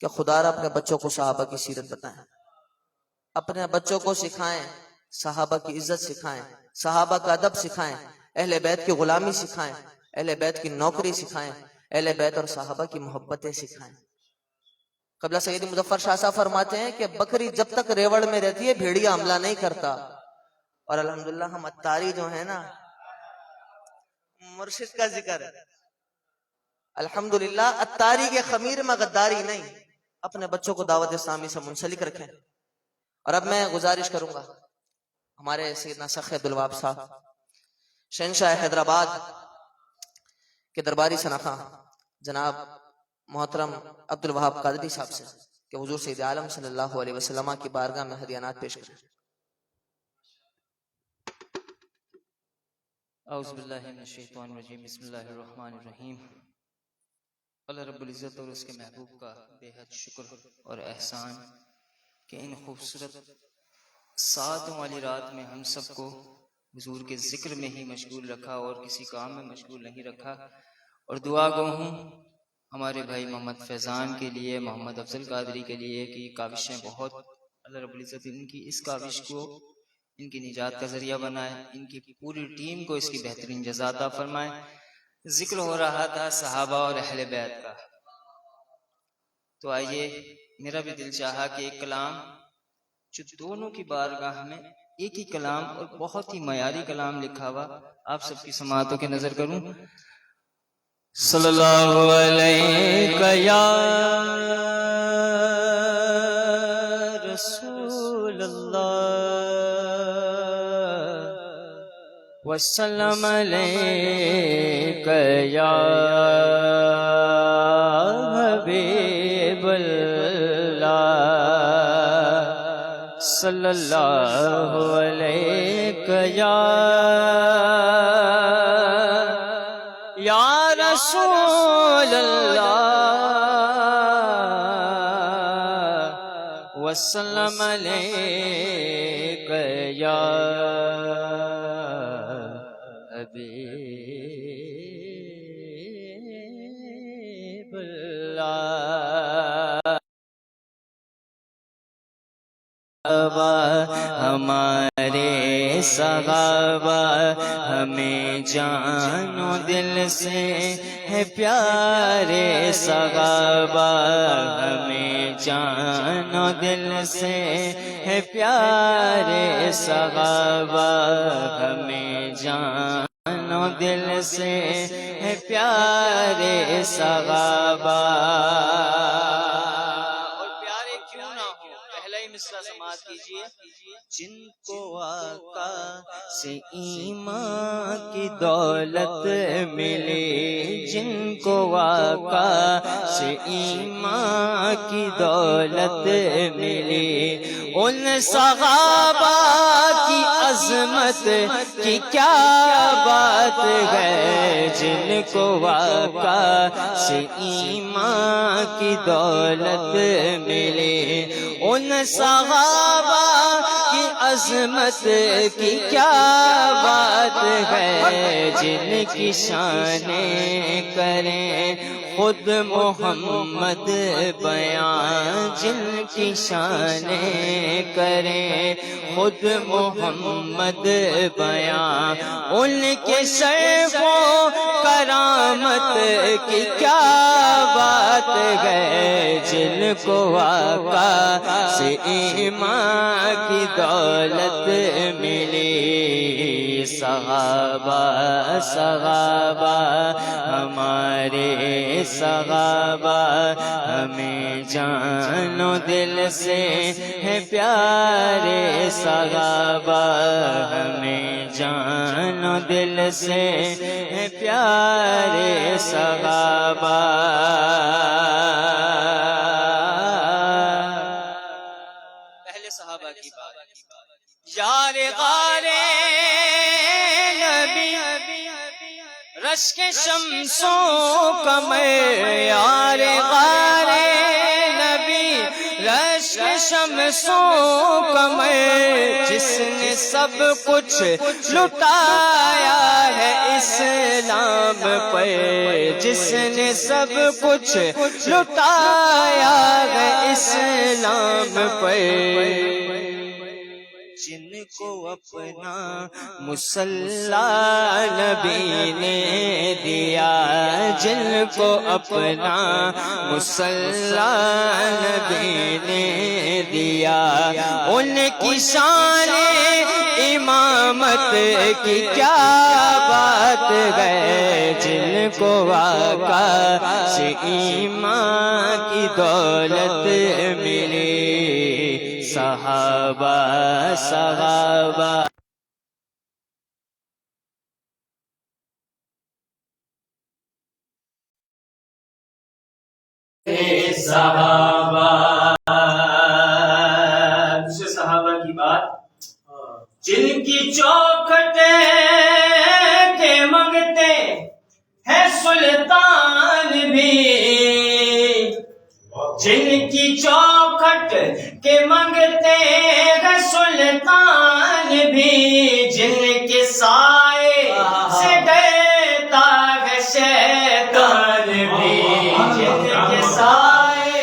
کہ خدا را اپنے بچوں کو صحابہ کی سیرت بتائیں، اپنے بچوں کو سکھائیں، صحابہ کی عزت سکھائیں، صحابہ کا ادب سکھائیں، اہل بیت کی غلامی سکھائیں، اہل بیت کی نوکری سکھائیں، اہل بیت اور صحابہ کی محبتیں سکھائیں۔ قبلہ سیدی مظفر شاہ صاحب فرماتے ہیں کہ بکری جب تک ریوڑ میں رہتی ہے بھیڑیا حملہ نہیں کرتا، اور الحمدللہ ہم اتاری جو ہے نا، مرشد کا ذکر ہے، الحمدللہ اتاری کے خمیر میں غداری نہیں، اپنے بچوں کو دعوت اسلامی سے منسلک رکھیں۔ اور اب میں گزارش کروں گا ہمارے سیدنا سخی عبدالوہاب صاحب شہنشاہ حیدرآباد کے درباری سنخاں جناب محترم عبدالوہاب قادری صاحب سے کہ حضور سید عالم صلی اللہ علیہ وسلم کی بارگاہ میں ہدیانات پیش کریں۔ اعوذ باللہ من الشیطان الرجیم، بسم اللہ الرحمن الرحیم۔ اللہ رب العزت اور اس کے محبوب کا بے حد شکر اور احسان کہ ان خوبصورت ساعتوں والی رات میں ہم سب کو حضور کے ذکر میں ہی مشغول رکھا اور کسی کام میں مشغول نہیں رکھا۔ اور دعا گو ہوں ہمارے بھائی محمد فیضان کے لیے، محمد افضل قادری کے لیے کہ کاوشیں بہت، اللہ رب العزت ان کی اس کاوش کو ان کی نجات کا ذریعہ بنائے، ان کی پوری ٹیم کو اس کی بہترین جزا عطا فرمائے۔ ذکر ہو رہا تھا صحابہ اور اہل بیت کا، تو آئیے میرا بھی دل چاہا کہ ایک کلام جو دونوں کی بارگاہ میں ایک ہی کلام اور بہت ہی معیاری کلام لکھا ہوا آپ سب کی سماعتوں کے نظر کروں۔ صلی اللہ علیہ یا رسول اللہ وسلم علیک یا حبیب اللہ صلی اللہ علیہ یا رسول اللہ وسلم علیک یا حبیب اللہ۔ ہمارے صحابہ ہمیں جان و دل سے ہے پیارے، صحابہ ہمیں جان و دل سے ہے پیارے، صحابہ ہمیں جان و دل سے ہے پیارے، صحابہ سماعت کیجیے۔ جن کو آقا سے ایمان کی دولت ملی، جن کو آقا سے ایمان کی دولت ملی، ان صحابہ کی عظمت کی کیا بات ہے، جن کو آقا سے ایمان کی دولت ملی، ان صحابہ کی عظمت کی کیا بات ہے، جن کی شانیں کریں خود محمد بیان جن کی شان کریں، خود محمد بیان ان کے شرف و کرامت کی کیا بات ہے، جن کو آقا سے ایمان کی دولت ملی۔ صحابہ صحابہ ہمارے صحابہ ہمیں جان و دل سے ہے پیارے، صحابہ ہمیں جان و دل سے ہے پیارے صحابہ۔ پہلے صحابہ کی بات، یار غارے رشک شمسوں کمر، یار غارے نبی رشک شمسوں کمر، جس نے سب کچھ لٹایا ہے اسلام پر، جس نے سب کچھ لٹایا ہے اسلام پر، جن کو اپنا مصلی نبی نے دیا، جن کو اپنا مصلی نبی نے دیا، ان کی شان امامت کی کیا بات ہے، جن کو آقا سے ایمان کی دولت ملی۔ صحابہ صحابہ صحابہ، دوسرے صحابہ کی بات، جن کی چوکھٹ کے منگتے ہیں سلطان بھی، جن کی چوکھٹ کے منگتے ہیں سلطان بھی، جن کے سائے سے ڈرتا ہے شیطان بھی، جن کے سائے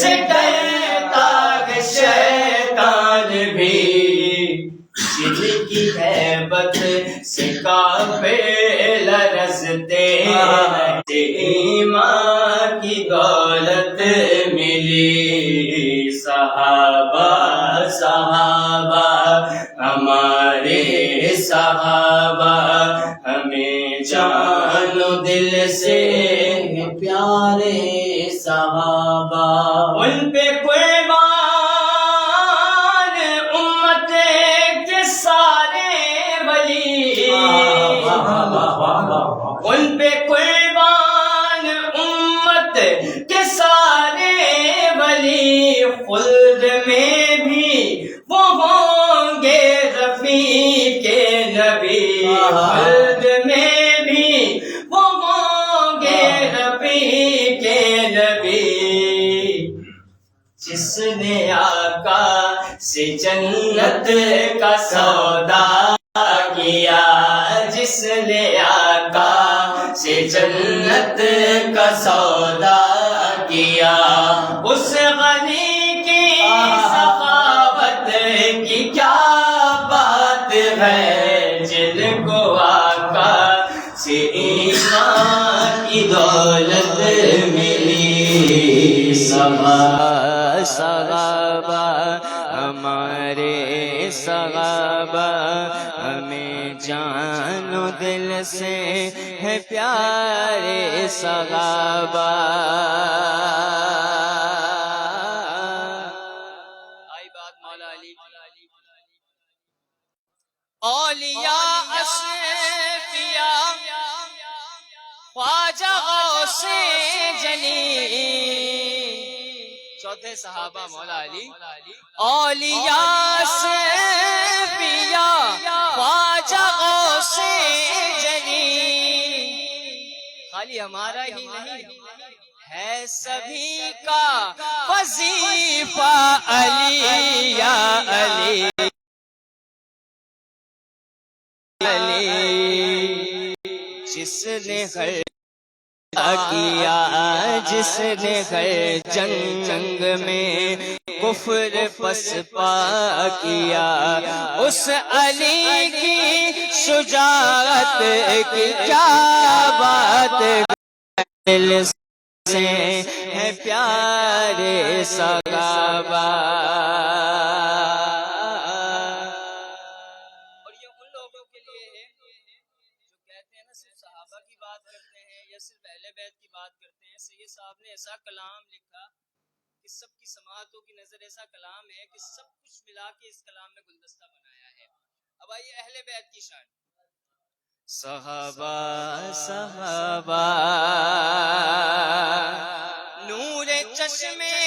سے ڈرتا ہے شیطان بھی، جن کی ہیبت سے کعبے لرزتے ہیں، ایمان کی دولت ملی۔ صحابہ صحابہ ہمارے صحابہ ہمیں جان و دل سے پیارے صحابہ، ان پہ قربان امت کے سارے ولی، ان پہ قربان امت کے سارے ولی، خلد میں بھی وہ ہوں گے رفیق نبی، خلد میں بھی وہ ہوں گے رفیق نبی، جس نے آقا سے جنت کا سودا کیا، جس نے آقا سے جنت کا سودا کیا، اس غنی کی سخاوت کی کیا بات ہے، جن کو آقا سے ایمان کی دولت ملی۔ صحابہ ہمارے صحابہ ہمیں جان و دل سے ہے پیارے صحابہ۔ آئی بات مولا علی، اولیاء اصفیاء خواجہ غوث جلی، چوتھے صحابہ مولا علی، اولیاء اصفیاء خواجہ غوث جلی، خالی ہمارا ہی نہیں ہے سبھی کا وظیفہ علی یا علی علی، جس نے ہر کیا جس نے ہر جنگ میں کفر پسپا کیا، اس علی کی شجاعت کی کیا بات، دل سے ہے پیارے صحابہ۔ اور یہ ان لوگوں کے لیے ہے جو کہتے ہیں نا صرف صحابہ کی بات کرتے ہیں یا صرف اہل بیت کی بات کرتے ہیں۔ سید صاحب نے ایسا کلام لکھا کہ سب کی سماعتوں کی نظر ایسا کلام ہے کہ سب کچھ ملا کے اس کلام میں گلدستہ بنایا ہے۔ اب آئیے اہل بیت کی شان۔ صحابہ صحابہ نور چشمے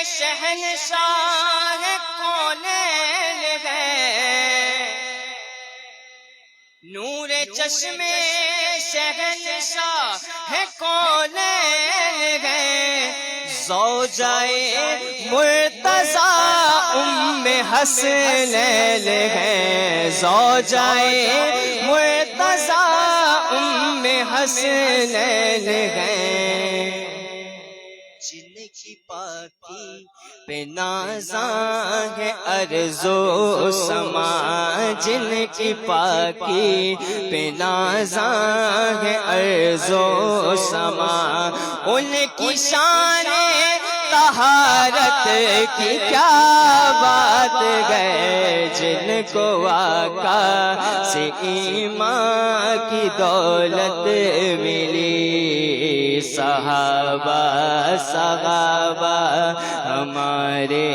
شہنشاہ کونین ہے، نور چشمے شہنشاہ ہے کونین ہے، زوجائے مرتضی ام حسنین ہے، زوجائے مرتضی ام حسنین ہے، جن کی پاکی پہ نازاں ہے ارض و سما، جن کی پاکی پہ نازاں ہے ارض و سما، ان کی شان طہارت کی کیا بات ہے، جن کو آقا سے ایمان کی دولت ملی، صحابہ صحابہ ہمارے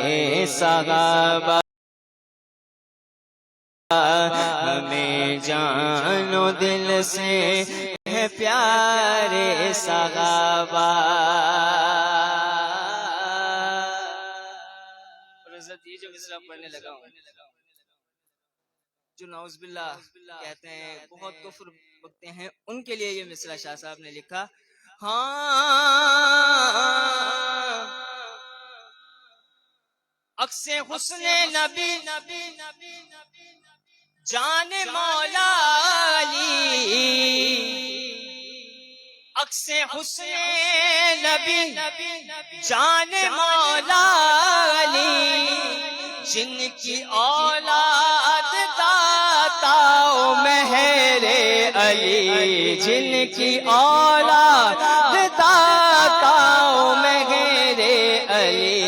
صحابہ، ہمیں جان و دل سے ہے پیارے صحابہ۔ یہ جو مصرع پڑھنے لگا ہوں، جو نعوذ باللہ کہتے ہیں بہت کفر بکتے ہیں، ان کے لیے یہ مصرع شاہ صاحب نے لکھا۔ ہاں عکس حسن نبی جان مولا علی، عکس حسن نبی جان مولا علی، جن کی اولاد داتا مہر علی، جن کی اولاد داتا مہر علی،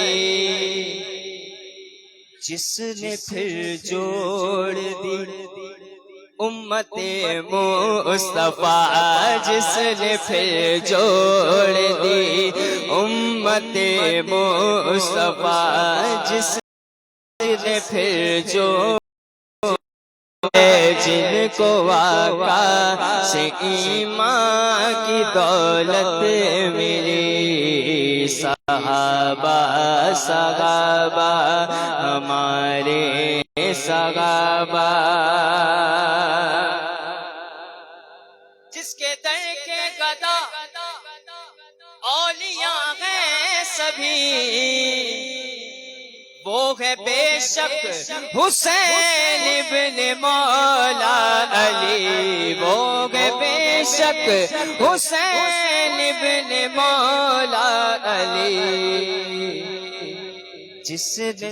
جس نے پھر جوڑ دی امت مصطفیٰ، جس نے پھر جوڑ دی امت مصطفیٰ، جس نے پھر جوڑ جن کو آقا سے ایمان کی دولت ملی، صحابہ صحابہ ہمارے صحابہ، جس کے در کے گدا اولیاء ہیں سبھی، وہ ہے بے شک حسین ابن مولا علی، وہ ہے بے شک حسین ابن مولا علی، جس نے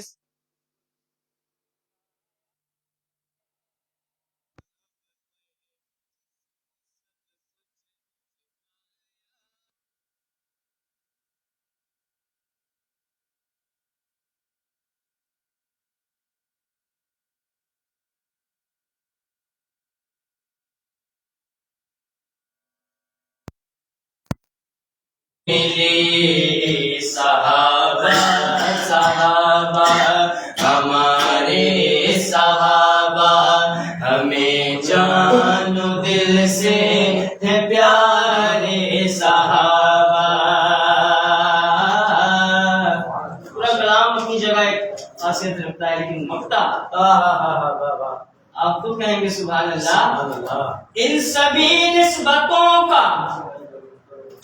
ملی، صحابہ صحابہ ہمارے صحابہ، ہمیں جان و دل سے ہے پیارے صحابہ۔ پورا کلام اپنی جگہ ایک خاصیت رکھتا ہے، لیکن مقطع آپ خود کہیں گے سبحان اللہ۔ ان سبھی نسبتوں کا،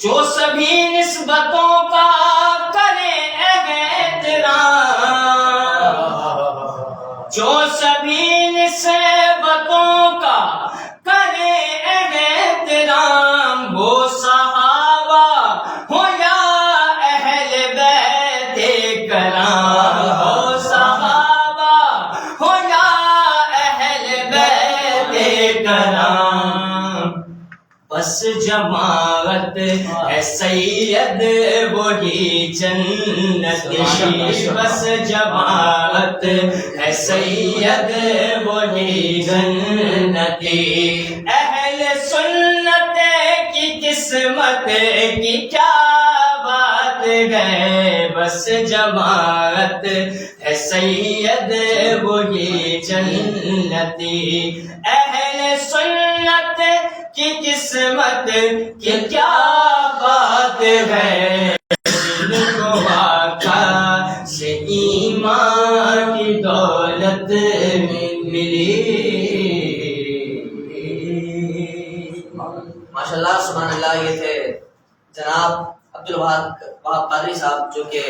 جو سبھی نسبتوں کا کرے احترام، جو سبھی نسبتوں کا کرے احترام، وہ صحابہ ہو یا کرام بس جماعت ہے سید وہی جنتی، بس جماعت ہے سید وہی جنتی، اہل سنت کی قسمت کی کیا بات ہے، بس جماعت ہے سید وہی جنتی، اہل سنت کی قسمت کی کیا بات ہے، جن کو آقا سے ایمان کی دولت ملی۔ ماشاءاللہ سبحان اللہ، یہ تھے جناب عبدالوہاب قادری صاحب، جو کہ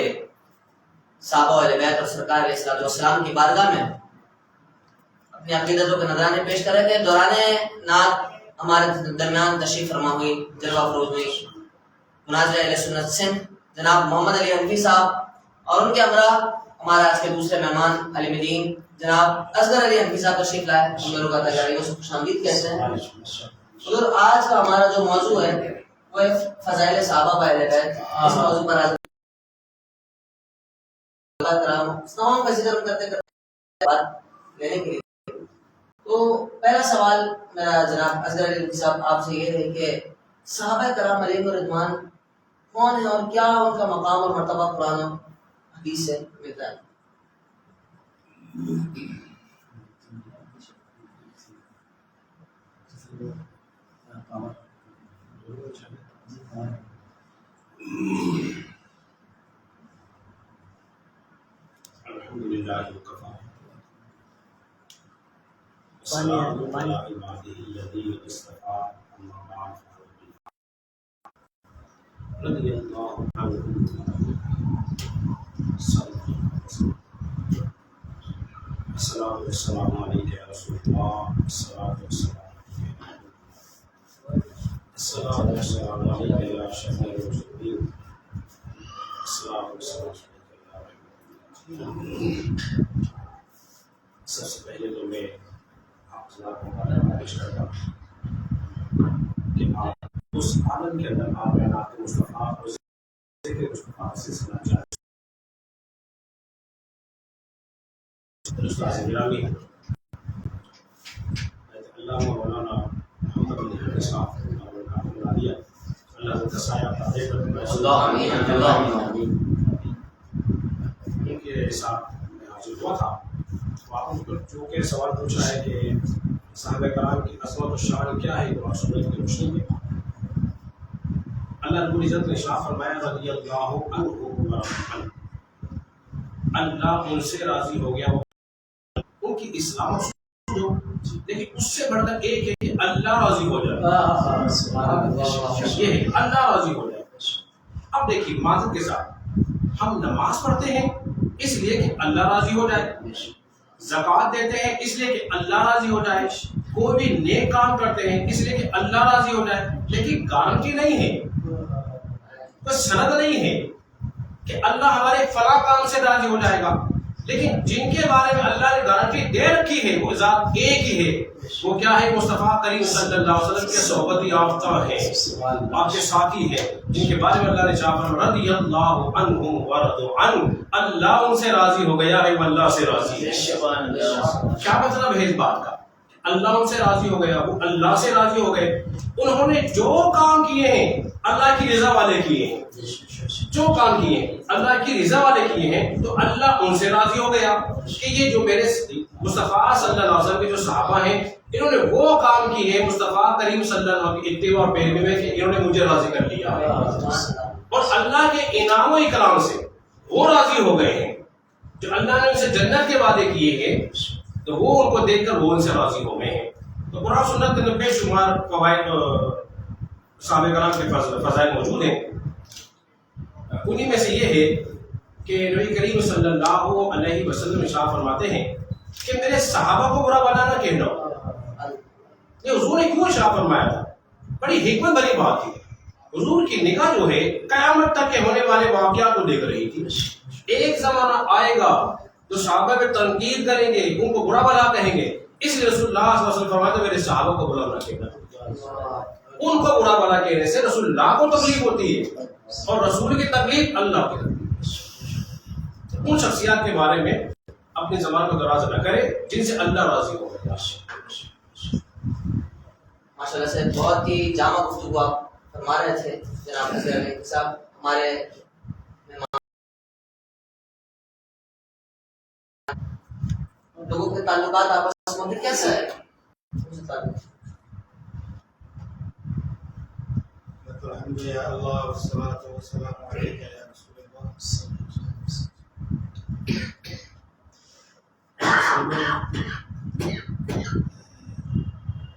صحابہ اہل بیت اور سرکار علیہ الصلوۃ والسلام کی بارگاہ میں اپنی عقیدتوں کے نذرانے پیش کر رہے تھے۔ دوران نعت ہمارے درمیان تشریف فرما ہوئی، جلوہ افروز ہوئی مناظر اہل سنت سندھ جناب محمد علی حنفی صاحب، اور ان کے ہمراہ ہمارے آج کے دوسرے مہمان علم دین جناب اصغر علی حنفی صاحب تشریف لائے، ہم لوگوں کا تجاریوں سے خوش آمدید کہتے ہیں۔ حضور، آج کا ہمارا جو موضوع ہے وہ ہے فضائل صحابہ و اہل بیت۔ اس موضوع پر آج تمام کا ذکر کرتے کرتے بات لینے کے لیے، تو پہلا سوال میرا جناب اصغر علی صاحب آپ سے یہ ہے کہ صحابہ کرام علیہم الرضوان کون ہیں اور کیا ان کا مقام اور مرتبہ قرآن و حدیث سے ملتا ہے؟ الحمدللہ وکفی والسلام علی عبادہ الذین اصطفی اما بعد رضی اللہ عنہم الصلاۃ والسلام علیک یا رسول اللہ، الصلاۃ والسلام علیک یا شفیع المذنبین، الصلاۃ والسلام سب سے پہلے تو میں آپ حضرات کو مبارک پیش کرتا ہوں کہ آپ اس عالم کے اندر آپ نعت مصطفیٰ اور ذکر مصطفیٰ کا سلسلہ جاری استاد گرامی اللہ مولانا محمد بن حنفی صاحب اور کافی العالیہ، اللہ کا سایہ عطا کرے۔ ان کے ساتھ میں حاضر ہوا تھا، تو آپ نے جو کہ سوال پوچھا ہے کہ صحابہ کرام کی عظمت و شان کیا ہے قرآن سنت کی روشنی میں، اللہ رب العزت نے ارشاد فرمایا رضی اللہ عنہ ورضوا عنہ، اللہ ان سے راضی ہو گیا، ان کی اسلام جو لیکن اس سے بڑھ کر ایک ہے کہ اللہ راضی ہو جائے، یہ ہے اللہ راضی ہو جائے۔ اب دیکھیے معذرت کے ساتھ ہم نماز پڑھتے ہیں اس لیے کہ اللہ راضی ہو جائے، زکوٰۃ دیتے ہیں اس لیے کہ اللہ راضی ہو جائے، کوئی بھی نیک کام کرتے ہیں اس لیے کہ اللہ راضی ہو جائے، لیکن گارنٹی نہیں ہے، کوئی سند نہیں ہے کہ اللہ ہمارے فلاں کام سے راضی ہو جائے گا، لیکن جن کے بارے میں اللہ نے گارنٹی دے رکھی ہے وہ ذات ایک ہی ہے، وہ کیا ہے؟ مصطفیٰ کریم صلی اللہ علیہ وسلم کے صحبت یافتہ ہے، آپ کے ساتھی ہے، جن کے بارے میں اللہ نے چاہا رضی اللہ عنہم ورضوا عنہ، اللہ ان سے راضی ہو گیا ہے، وہ اللہ سے راضی ہے۔ کیا مطلب ہے اس بات کا؟ اللہ ان سے راضی ہو گیا، وہ اللہ سے راضی ہو گئے، انہوں نے جو کام کیے ہیں اللہ کی رضا والے کیے ہیں، جو کام کیے ہیں اللہ کی رضا والے کیے ہیں، تو اللہ ان سے راضی ہو گیا کہ یہ جو میرے مصطفیٰ صلی اللہ علیہ وسلم کے جو صحابہ ہیں انہوں نے وہ کام کیے ہیں مصطفیٰ کریم صلی اللہ علیہ وسلم کی اتباع اور پیروی میں کہ انہوں نے مجھے راضی کر لیا ہے، اور اللہ کے انعام و اکرام سے وہ راضی ہو گئے ہیں، جو اللہ نے ان سے جنت کے وعدے کیے ہیں تو وہ ان کو دیکھ کر وہ ان سے راضی ہو گئے ہیں۔ تو قرآن سنت کے بے شمار فوائد صحابہ کرام کے فضائل موجود ہیں، انہی میں سے یہ ہے کہ نبی کریم صلی اللہ علیہ وسلم ارشاد فرماتے ہیں کہ میرے صحابہ کو برا بلا نہ کہنا۔ یہ حضور نے کیوں ارشاد فرمایا تھا؟ بڑی حکمت بھری بات تھی۔ حضور کی نگاہ جو ہے قیامت تک کے ہونے والے واقعات کو دیکھ رہی تھی۔ ایک زمانہ آئے گا تو صحابہ پہ تنقید کریں گے، ان کو برا بلا کہیں گے، اس لیے رسول اللہ صلی اللہ علیہ وسلم فرماتے میرے صحابہ کو برا نہ کہنا، ان کو برا بھلا کہنے سے رسول اللہ کو تکلیف ہوتی ہے اور رسول کی تکلیف اللہ کو تکلیف۔ ان شخصیات کے بارے میں اپنی زبان کو دراز نہ کرے جن سے اللہ راضی ہو۔ ماشاءاللہ سے بہت ہی جامع گفتگو آپ فرما رہے تھے جناب نذیر علی صاحب۔ ہمارے لوگوں کے تعلقات آپس میں کیسا ہے؟ الحمدللہ اللہ والصلاۃ والسلام علیک یا رسول اللہ صلی اللہ علیہ وسلم۔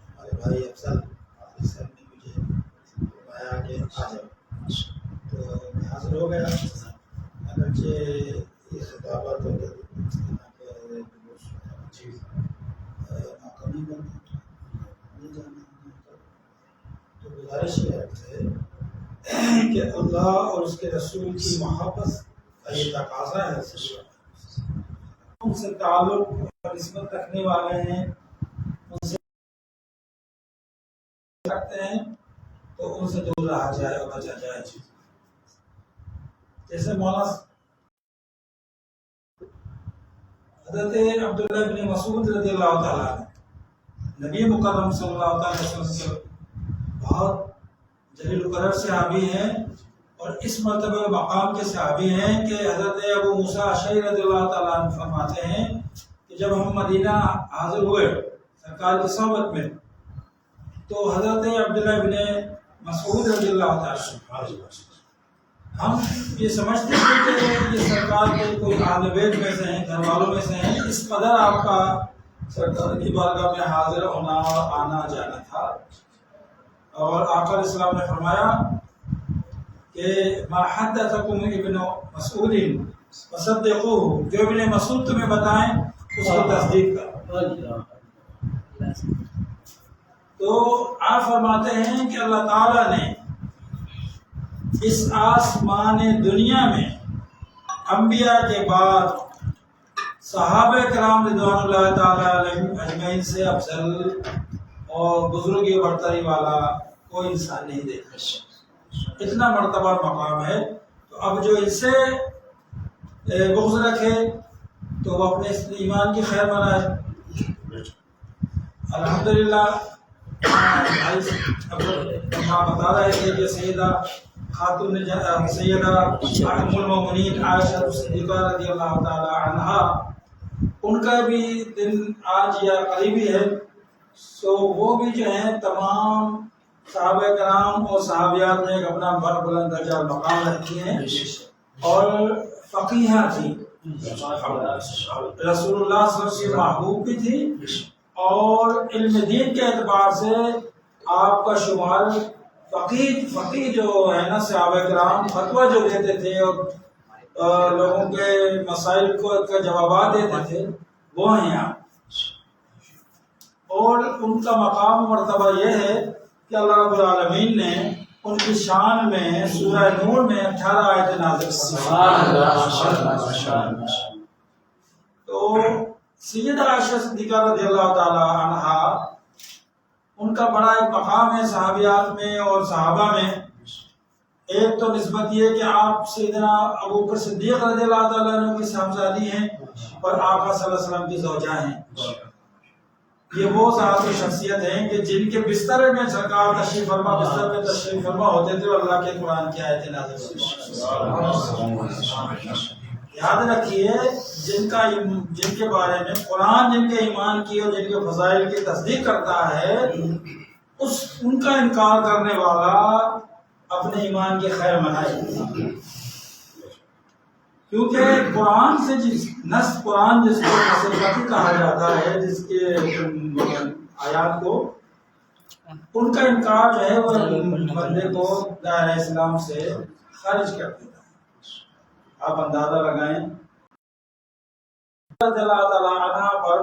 ہمارے بھائی افضل صاحب نے مجھے بتایا کہ آ جاؤ، تو میں حاضر ہو گیا، اگرچہ یہ خطابات ناکامی بنتا نہیں جانا، تو گزارش یہ ہے کہ اللہ اور اس کے رسول کی محبت کا یہ تقاضا ہے، ان سے تعلق اور نسبت رکھنے والے ہیں، ان سے رکھتے ہیں تو ان سے دور رہا جائے اور بچا جائے۔ جیسے مولانا حضرت عبداللہ بن مسعود رضی اللہ تعالیٰ عنہ نبی مکرم صلی اللہ تعالیٰ علیہ وسلم کے بہت جلیل القدر صحابی ہیں، اور اس مرتبہ مقام کے صحابی ہیں کہ حضرت ابو موسیٰ اشعری رضی اللہ تعالیٰ عنہ فرماتے ہیں کہ جب ہم مدینہ حاضر ہوئے سرکار کی صحبت میں، تو حضرت عبداللہ بن مسعود رضی اللہ تعالیٰ عنہ ہم یہ سمجھتے ہیں کہ یہ سرکار کے کوئی اہل بیت میں سے ہیں، گھر والوں میں سے ہیں، اس قدر آپ کا سرکار کی بارگاہ میں حاضر ہونا اور آنا جانا تھا۔ اور آقا علیہ السلام نے فرمایا کہ ما حدثکم ابن مسعود فصدقوه، جو ابن مسعود تمہیں بتائیں اس کو تصدیق کرو۔ تو آپ فرماتے ہیں کہ اللہ تعالیٰ نے اس آسمان دنیا میں انبیاء کے بعد صحابہ کرام رضوان اللہ تعالیٰ علیہم اجمعین سے افضل اور بزرگی برتری والا کوئی انسان نہیں دیکھا، اتنا مرتبہ مقام ہے۔ تو اب جو ان سے بغض رکھے تو وہ اپنے ایمان کی خیر منائے۔ الحمدللہ بتا رہے تھے کہ سیدہ خاتون سیدہ ام المؤمنین عائشہ صدیقہ رضی اللہ تعالی عنہا، ان کا بھی دن آج یا قریبی ہے، سو وہ بھی جو ہیں تمام صحابہ کرام اور صحابیات میں ایک اپنا بڑا بلند درجہ اور مقام رکھتی ہیں، اور فقیہہ تھی، رسول اللہ صلی اللہ علیہ وسلم کی محبوب بھی تھی، اور علم دین کے اعتبار سے آپ کا شمار فقیہ جو ہے نا صحابہ کرام فتویٰ جو دیتے تھے اور لوگوں کے مسائل کو کا جوابات دیتے تھے وہ ہیں آپ، اور ان کا مقام مرتبہ یہ ہے کہ اللہ رب العالمین نے ان کی شان میں سورہ نور میں 18 آیت نازل فرمائی۔ تو سیدہ عائشہ صدیقہ رضی اللہ تعالی عنہا، ان کا بڑا ایک مقام ہے صحابیات میں اور صحابہ میں۔ ایک تو نسبت یہ کہ آپ سیدنا ابو بکر صدیق رضی اللہ تعالیٰ عنہ کی صاحبزادی ہیں اور آقا صلی اللہ علیہ وسلم کی زوجہ ہیں۔ یہ وہ ذات و شخصیت ہیں کہ جن کے بستر میں سرکار تشریف فرما، بستر میں تشریف فرما ہوتے تھے اور اللہ کے قرآن کی آیتیں نازل ہوتی۔ یاد رکھیے جن کے بارے میں قرآن جن کے ایمان کی اور جن کے فضائل کی تصدیق کرتا ہے، ان کا انکار کرنے والا اپنے ایمان کی خیر منائے، کیونکہ قرآن سے قرآن جس کو نصیحتی کہا جاتا ہے، جس کے آیات کو، ان کا انکار جو ہے وہ بندے کو دائرہ اسلام سے خارج کر دیتا ہے۔ آپ اندازہ لگائیں اللہ تعالیٰ عنہ پر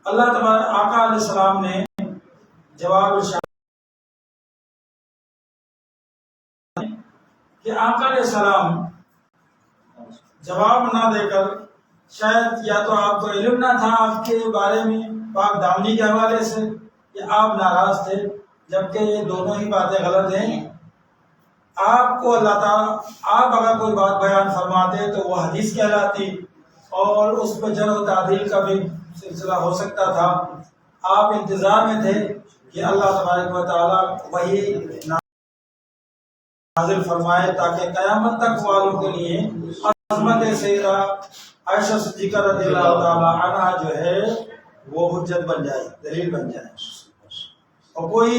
اللہ تبارک آقا علیہ السلام نے جواب کہ آقا علیہ السلام جواب نہ دے کر شاید یا تو آپ کو علم نہ تھا آپ کے بارے میں پاک دامنی کے حوالے سے، یا آپ ناراض تھے، جبکہ یہ دونوں ہی باتیں غلط ہیں۔ آپ کو اللہ تعالیٰ، آپ اگر کوئی بات بیان فرماتے تو وہ حدیث کہلاتی اور اس پہ جرح و تعدیل کا بھی سلسلہ ہو سکتا تھا۔ آپ انتظار میں تھے کہ اللہ تبارک و تعالیٰ وہی نازل فرمائے تاکہ قیامت تک والوں کے لیے عظمت سیدہ عائشہ صدیقہ رضی اللہ تعالیٰ عنہ جو ہے وہ حجت بن جائے، دلیل بن جائے، اور کوئی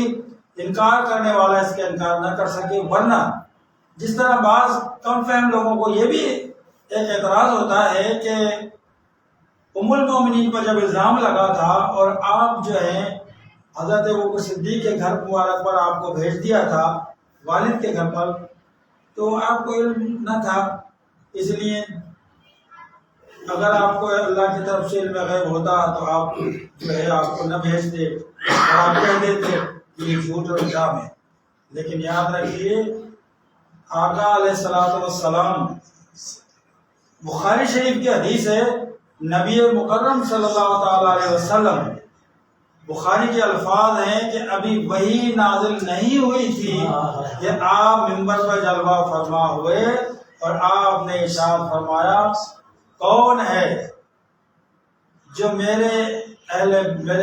انکار کرنے والا اس کا انکار نہ کر سکے۔ ورنہ جس طرح بعض کم فہم لوگوں کو یہ بھی ایک اعتراض ہوتا ہے کہ ام المومنین پر جب الزام لگا تھا اور آپ جو ہیں حضرت ابوبکر صدیق کے گھر مبارک پر آپ کو بھیج دیا تھا، والد کے گھر پر، تو آپ کو علم نہ تھا، اس لیے اگر آپ کو اللہ کی طرف سے علم غیب ہوتا تو آپ جو ہے آپ کو نہ بھیجتے اور آپ کہہ دیتے کہ یہ جھوٹ اور الزام ہے۔ لیکن یاد رکھیے آقا علیہ الصلوۃ والسلام، بخاری شریف کی حدیث ہے، نبی مکرم صلی اللہ تعالی علیہ وسلم، بخاری کے الفاظ ہیں کہ ابھی وحی نازل نہیں ہوئی تھی کہ آپ ممبر پر جلوہ فرما ہوئے اور آپ نے ارشاد فرمایا کون ہے جو میرے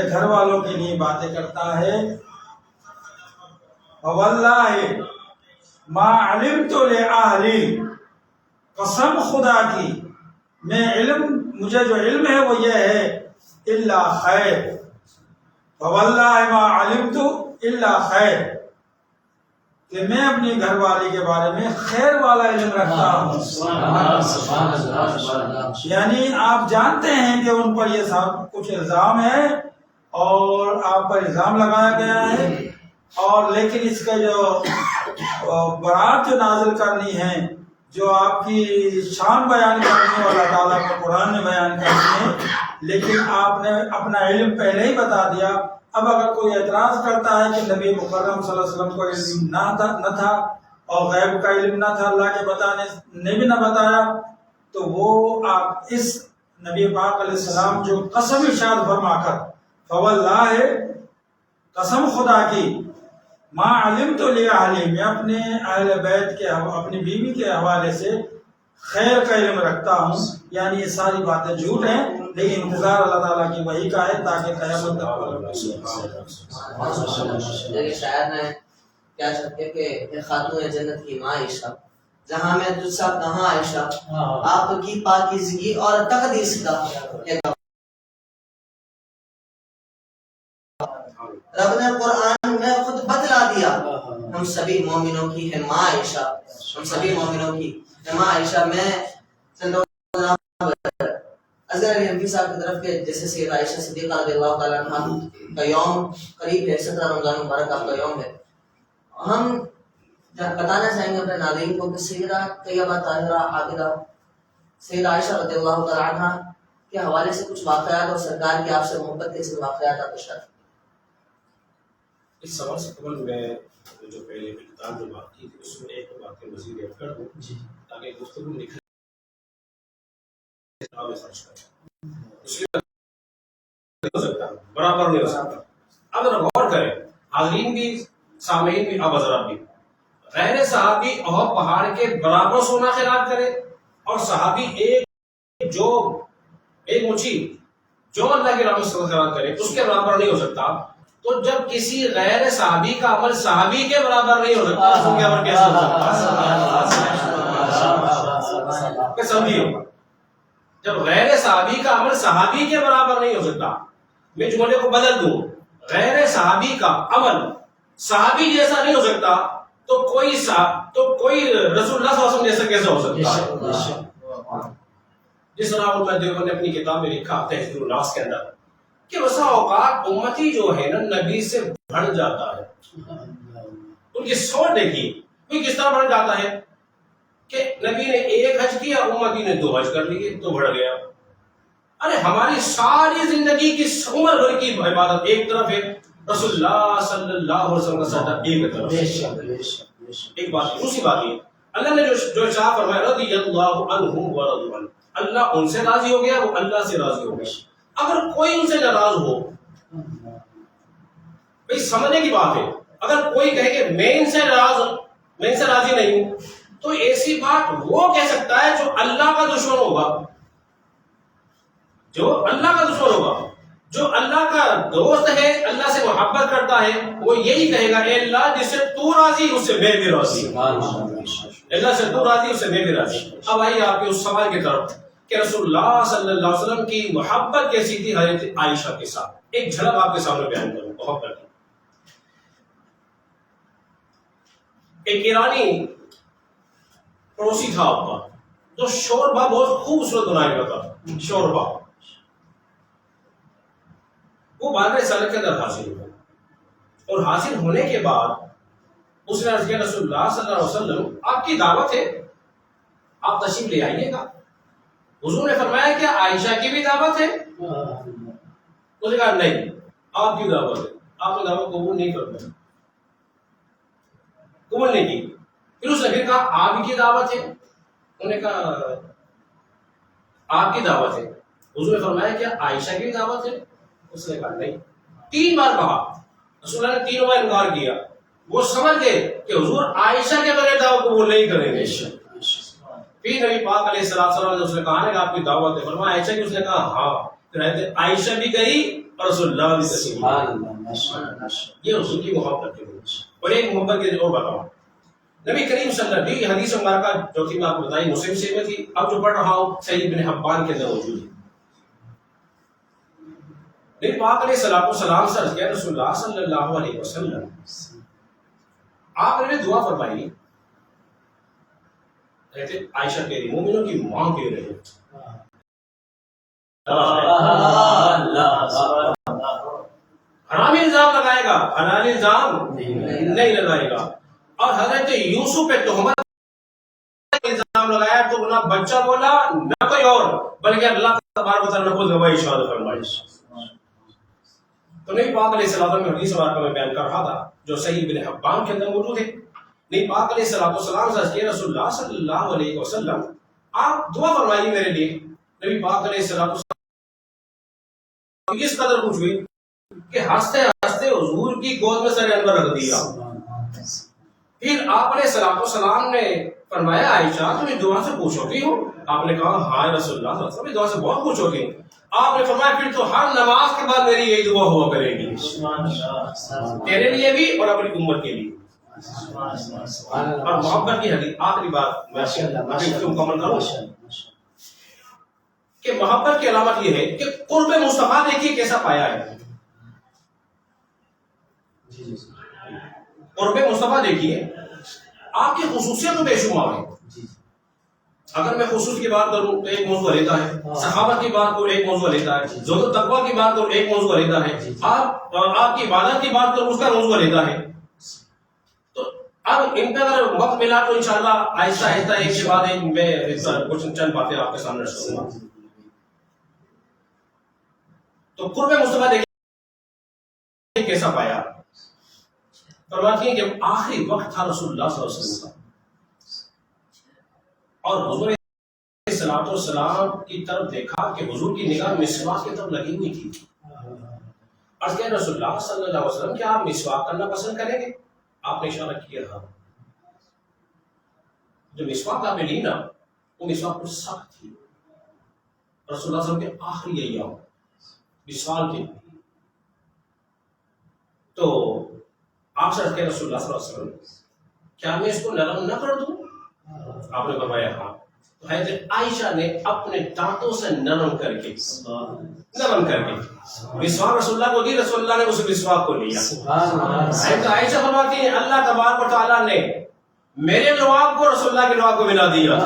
گھر والوں کے لیے باتیں کرتا ہے، واللہ ما علمت لأہلی، قسم خدا کی مجھے جو علم ہے وہ یہ ہے الا خیر، واللہ ما علمت الا خیر، کہ میں اپنی گھر والی کے بارے میں خیر والا علم رکھتا ہوں۔ یعنی آپ جانتے ہیں کہ ان پر یہ سب کچھ الزام ہے اور آپ پر الزام لگایا گیا ہے، اور لیکن اس کا جو برات جو نازل کرنی ہے، جو آپ کی شان بیان کرنی ہے اللہ تعالیٰ کو قرآن میں بیان کرنی ہے، لیکن آپ نے اپنا علم پہلے ہی بتا دیا۔ اب اگر کوئی اعتراض کرتا ہے کہ نبی مکرم صلی اللہ علیہ وسلم کو علم نہ تھا اور غیب کا علم نہ تھا، اللہ کے بتانے نے بھی نہ بتایا، تو وہ آپ اس نبی پاک علیہ السلام جو قسم ارشاد فرما کر فواللہ، قسم خدا کی، ما علمت لأہلی، میں اپنے اہل بیت کے اپنی بیوی کے حوالے سے خیر کا علم رکھتا ہوں، یعنی یہ ساری باتیں جھوٹ ہیں، لیکن انتظار اللہ تعالیٰ کی وحی کا ہے تاکہ قیامت تک۔ دیکھیے شاعر نے کیا چاہتے کہ اے خاتون جنت کی ماں عائشہ، جہاں میں تجھ سا کہاں عائشہ، آپ کی پاکیزگی اور تقدیس کا رب نے قرآن میں خود بتلا دیا۔ ہم سبھی مومنوں کی ہے ماں عائشہ، ہم سبھی مومنوں کی ہے ماں عائشہ۔ میں اصغر علی حنفی صاحب کی طرف کے جیسے سیدہ عائشہ صدیقہ رضی اللہ تعالیٰ عنہ کا یوم قریب ہے، 17 رمضان مبارک آپ کا یوم ہے، ہم بتانا چاہیں گے اپنے ناظرین کو کہ سیدہ طیبہ طاہرہ عابدہ سیدہ عائشہ رضی اللہ تعالیٰ عنہ کے حوالے سے کچھ واقعات اور سرکار کی آپ سے محبت کے واقعات آپ اشارہ۔ اس سوال سے قبل میں جو پہلے کتاب جو بات کی تھی اس میں ایک بات مزید ایڈ کر دوں تاکہ گفتگو نکھر برابر نہیں ہو سکتا۔ اگر غور کریں حاضرین بھی سامعین بھی اب حضرات بھی، غیر صحابی اور پہاڑ کے برابر سونا خیرات کرے اور صحابی ایک مچھی جو اللہ کے رحمت سے خیرات کرے اس کے برابر نہیں ہو سکتا، تو جب کسی غیر صحابی کا عمل صحابی کے برابر نہیں ہو سکتا تو کیا عمل کیسے ہو سکتا؟ سمجھیے، جب غیر صحابی کا عمل صحابی کے برابر نہیں ہو سکتا، میں جملے کو بدل دوں، غیر صحابی کا عمل صحابی جیسا نہیں ہو سکتا تو کوئی رسول اللہ صلی اللہ علیہ وسلم جیسا کیسے ہو سکتا؟ جس طرح علامہ دیوبند نے اپنی کتاب میں لکھا تحذیر الناس کے اندر کہ بسا اوقات امتی جو ہے نا نبی سے بڑھ جاتا ہے، ان کی سوچ دیکھیے کوئی کس طرح بڑھ جاتا ہے کہ نبی نے ایک حج کیا امتی نے 2 حج کر لیے تو بڑھ گیا۔ ارے ہماری ساری زندگی کی عمر بھر کی عبادت ایک طرف ہے، رسول اللہ صلی اللہ علیہ وسلم کا ساتھ ایک طرف ایک بات دوسری بات یہ اللہ نے جو ارشاد فرمایا رضی اللہ عنہم ورضوا عنہ، اللہ ان سے راضی ہو گیا, وہ اللہ سے راضی ہو گیا. اگر کوئی ان سے ناراض ہو, بھائی سمجھنے کی بات ہے, اگر کوئی کہے کہ میں ان سے راضی نہیں ہوں, تو ایسی بات وہ کہہ سکتا ہے جو اللہ کا دشمن ہوگا, جو اللہ کا دشمن ہوگا. جو اللہ کا دوست ہے, اللہ سے محبت کرتا ہے, وہ یہی کہے گا اے اللہ جس سے تو راضی اس سے میں بھی راضی, اللہ سے تو راضی اس سے میں بھی راضی. اب آئیے آپ کے اس سوال کی طرف کہ رسول اللہ صلی اللہ علیہ وسلم کی محبت کیسی تھی حضرت عائشہ کے ساتھ. ایک جھلک آپ کے سامنے بیان کروں محبت کی. ایک ایرانی پڑوسی تھا آپ کا, جو شوربا بہت خوبصورت بنایا گیا تھا, شوربا. وہ 12 سال کے اندر حاصل ہوا, اور حاصل ہونے کے بعد اس نے عرض کیا رسول اللہ صلی اللہ علیہ وسلم آپ کی دعوت ہے, آپ تشریف لے آئیے گا. حضور نے فرمایا کہ عائشہ کی بھی دعوت ہے؟ اس نے کہا نہیں, آپ کی دعوت ہے. آپ نے دعوت قبول نہیں کرنا, قبول نہیں کی. پھر اس نے پھر کہا آپ کی دعوت ہے؟ انہوں نے کہا آپ کی دعوت ہے. حضور نے فرمایا کہ عائشہ کی بھی دعوت ہے؟ اس نے کہا نہیں. 3 بار کہا, رسول اللہ نے 3 بار انکار کیا. وہ سمجھ گئے کہ حضور عائشہ کے بغیر دعوت قبول نہیں کریں گے. پھر نبی پاک علیہ السلام نے اس نے کہا کہ آپ کی دعوت ہے, فرمایا عائشہ کی؟ اس نے کہا ہاں. پھر عائشہ بھی گئی اور رسول اللہ بھی تسلیم. یہ حضور کی محبت کی. اور ایک محبت کی اور بتاؤں, نبی کریم صلی اللہ علیہ وسلم حدیث مبارکہ جو تھی میں آپ کو بتائی مسلم سے میں تھی, اب جو پڑھ رہا ہوں صحیح ابن حبان کے اندر موجود ہے. نبی پاک علیہ السلام سے عرض کیا رسول اللہ صلی اللہ علیہ وسلم آپ نے دعا فرمائی, کہتے عائشہ کہہ رہی مومنوں کی ماں کہہ رہی, حرام الزام لگائے گا, حلال الزام نہیں لگائے گا. اور حضرت یوسف پہ تہمت الزام لگایا تو نہ بچہ بولا نہ کوئی اور, بلکہ اللہ تبارک و تعالیٰ نے خود گواہی شہادت فرمائی. تو نبی پاک علیہ السلام میں حدیث مبارکہ میں بیان کر رہا تھا جو صحیح ابن حبان کے اندر موجود ہے. نبی پاک علیہ السلام سے کہ رسول اللہ صلی اللہ علیہ وسلم آپ دعا فرمائیے میرے لیے. نبی پاک علیہ السلام اس قدر خوش ہوئی کہ ہنستے ہنستے حضور کی گود میں سر انور رکھ دیا. پھر آپ علیہ السلام نے فرمایا عائشہ تم اس دعا سے خوش ہوتی ہو؟ آپ نے کہا ہاں رسول اللہ صلی اللہ علیہ وسلم اس دعا سے بہت خوش ہوتی ہوں. آپ نے فرمایا پھر تو ہر نماز کے بعد میری یہی دعا ہوا کرے گی, تیرے لیے بھی اور اپنی امت کے لیے. اور محبت کی حدیث آخری بات میں مکمل کروں کہ محبت کی علامت یہ ہے کہ قرب مصطفیٰ دیکھیے کیسا پایا ہے. قرب مصطفیٰ دیکھیے آپ کی خصوصیت تو بے شمار ہے. اگر میں خصوص کی بات کروں تو ایک موضوع لیتا ہے, صحابت کی بات کروں ایک موضوع لیتا ہے, زہد و تقویٰ کی بات کروں ایک موضوع لیتا ہے, آپ کی عبادت کی بات کروں اس کا موضوع لیتا ہے. تو اب ان کا اگر وقت ملا تو انشاءاللہ آہستہ آہستہ ایک کے بعد ایک میں کچھ چند باتیں آپ کے سامنے رکھ دوں گا. تو قرب مصطفیٰ دیکھیے کیسا پایا. فرماتی ہیں کہ آخری وقت تھا رسول اللہ صلی اللہ علیہ وسلم کا, اور حضور علیہ السلام کی طرف دیکھا کہ حضور کی نگاہ مسواک کی طرف لگی ہوئی تھی. عرض کیا رسول اللہ صلی اللہ علیہ وسلم کیا آپ مسواک کرنا پسند کریں گے؟ آپ نے اشارہ کیا ہاں. جو مسواک آپ نے لی نا وہ مسواک کچھ سخت تھی. رسول اللہ صلی اللہ علیہ وسلم کے آخری ایام وصال کے, تو آپ سے عرض کیا رسول اللہ صلی اللہ علیہ وسلم کیا میں اس کو نرم نہ کر دوں؟ آپ نے فرمایا ہاں. تو حضرت عائشہ نے اپنے دانتوں سے نرم کر کے مسواک رسول اللہ کو دی, رسول اللہ نے اس مسواک کو لیا. حضرت عائشہ فرماتی ہیں اللہ تبارک و تعالیٰ نے میرے لعاب کو رسول اللہ کے لعاب کو ملا دیا.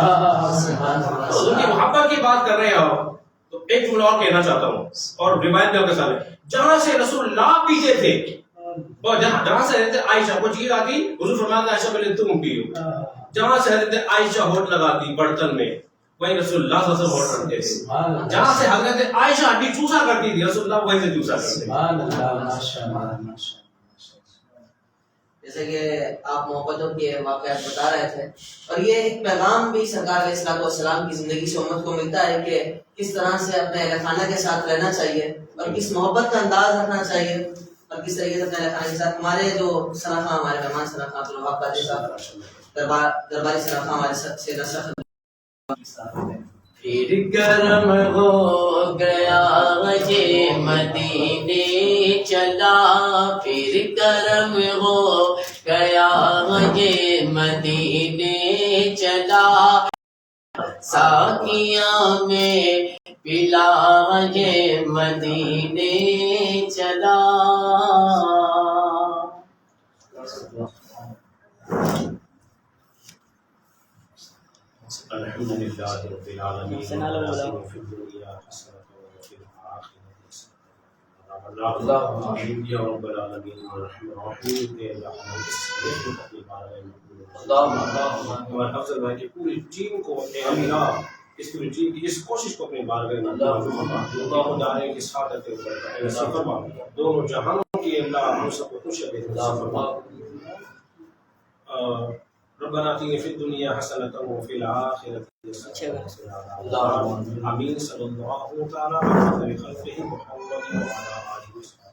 تو ان کی محبت کی بات کر رہے ہیں تو ایک جملہ اور کہنا چاہتا ہوں اور روایت میں آپ کے سامنے, جہاں سے رسول اللہ پیتے تھے اور جہاں سے حضرت عائشہ کو چیز آتی حضور فرماتے عائشہ پہلے تم پیو. جہاں سے حضرت عائشہ ہوٹ لگاتی برتن میں وہیں رسول اللہ صلی اللہ علیہ وسلم ہوٹ رکھتے تھے. جہاں سے حضرت عائشہ ہڈی چوسا کرتی تھی رسول اللہ وہیں سے چوسا کرتے. جیسے کہ آپ محبتوں کے واقعات بتا رہے تھے، اور یہ ایک پیغام بھی سرکار علیہ الصلوۃ والسلام کی زندگی سے امت کو ملتا ہے کہ کس طرح سے اپنے اہل خانہ کے ساتھ رہنا چاہیے اور کس محبت کا انداز رکھنا چاہیے اور کس طریقے سے اپنے اہل خانہ کے ساتھ. ہمارے جو سراخاں ہمارے مہمان سراخاں عبدالوہاب قادری صاحب درباری سراخاں ہمارے سید اشرف پھر کرم ہو گیا یہ مدینے چلا، پھر کرم ہو گیا یہ مدینے چلا، ساقیاں میں پلا یہ مدینے چلا. الحمد للہ رب العالمین فی الدنیا حسنۃ وفی الآخرۃ حسنۃ اللہم آمین یا رب العالمین الرحمن الرحیم. اے اللہ ہمارے افضل بھائی کی پوری ٹیم کو اے اللہ اس پوری ٹیم کی اس کوشش کو اپنے بارگاہ میں اللہ دارے کی سعادت پر نصیب فرما. دونوں جہانوں کی اللہ ہم سب کو خوش رکھے فرما. ربنا آتنا فی الدنیا حسنۃ وفی الآخرۃ حسنۃ آمین. صلی اللہ تعالی علی خیر خلقہ محمد وعلی آلہ وصحبہ.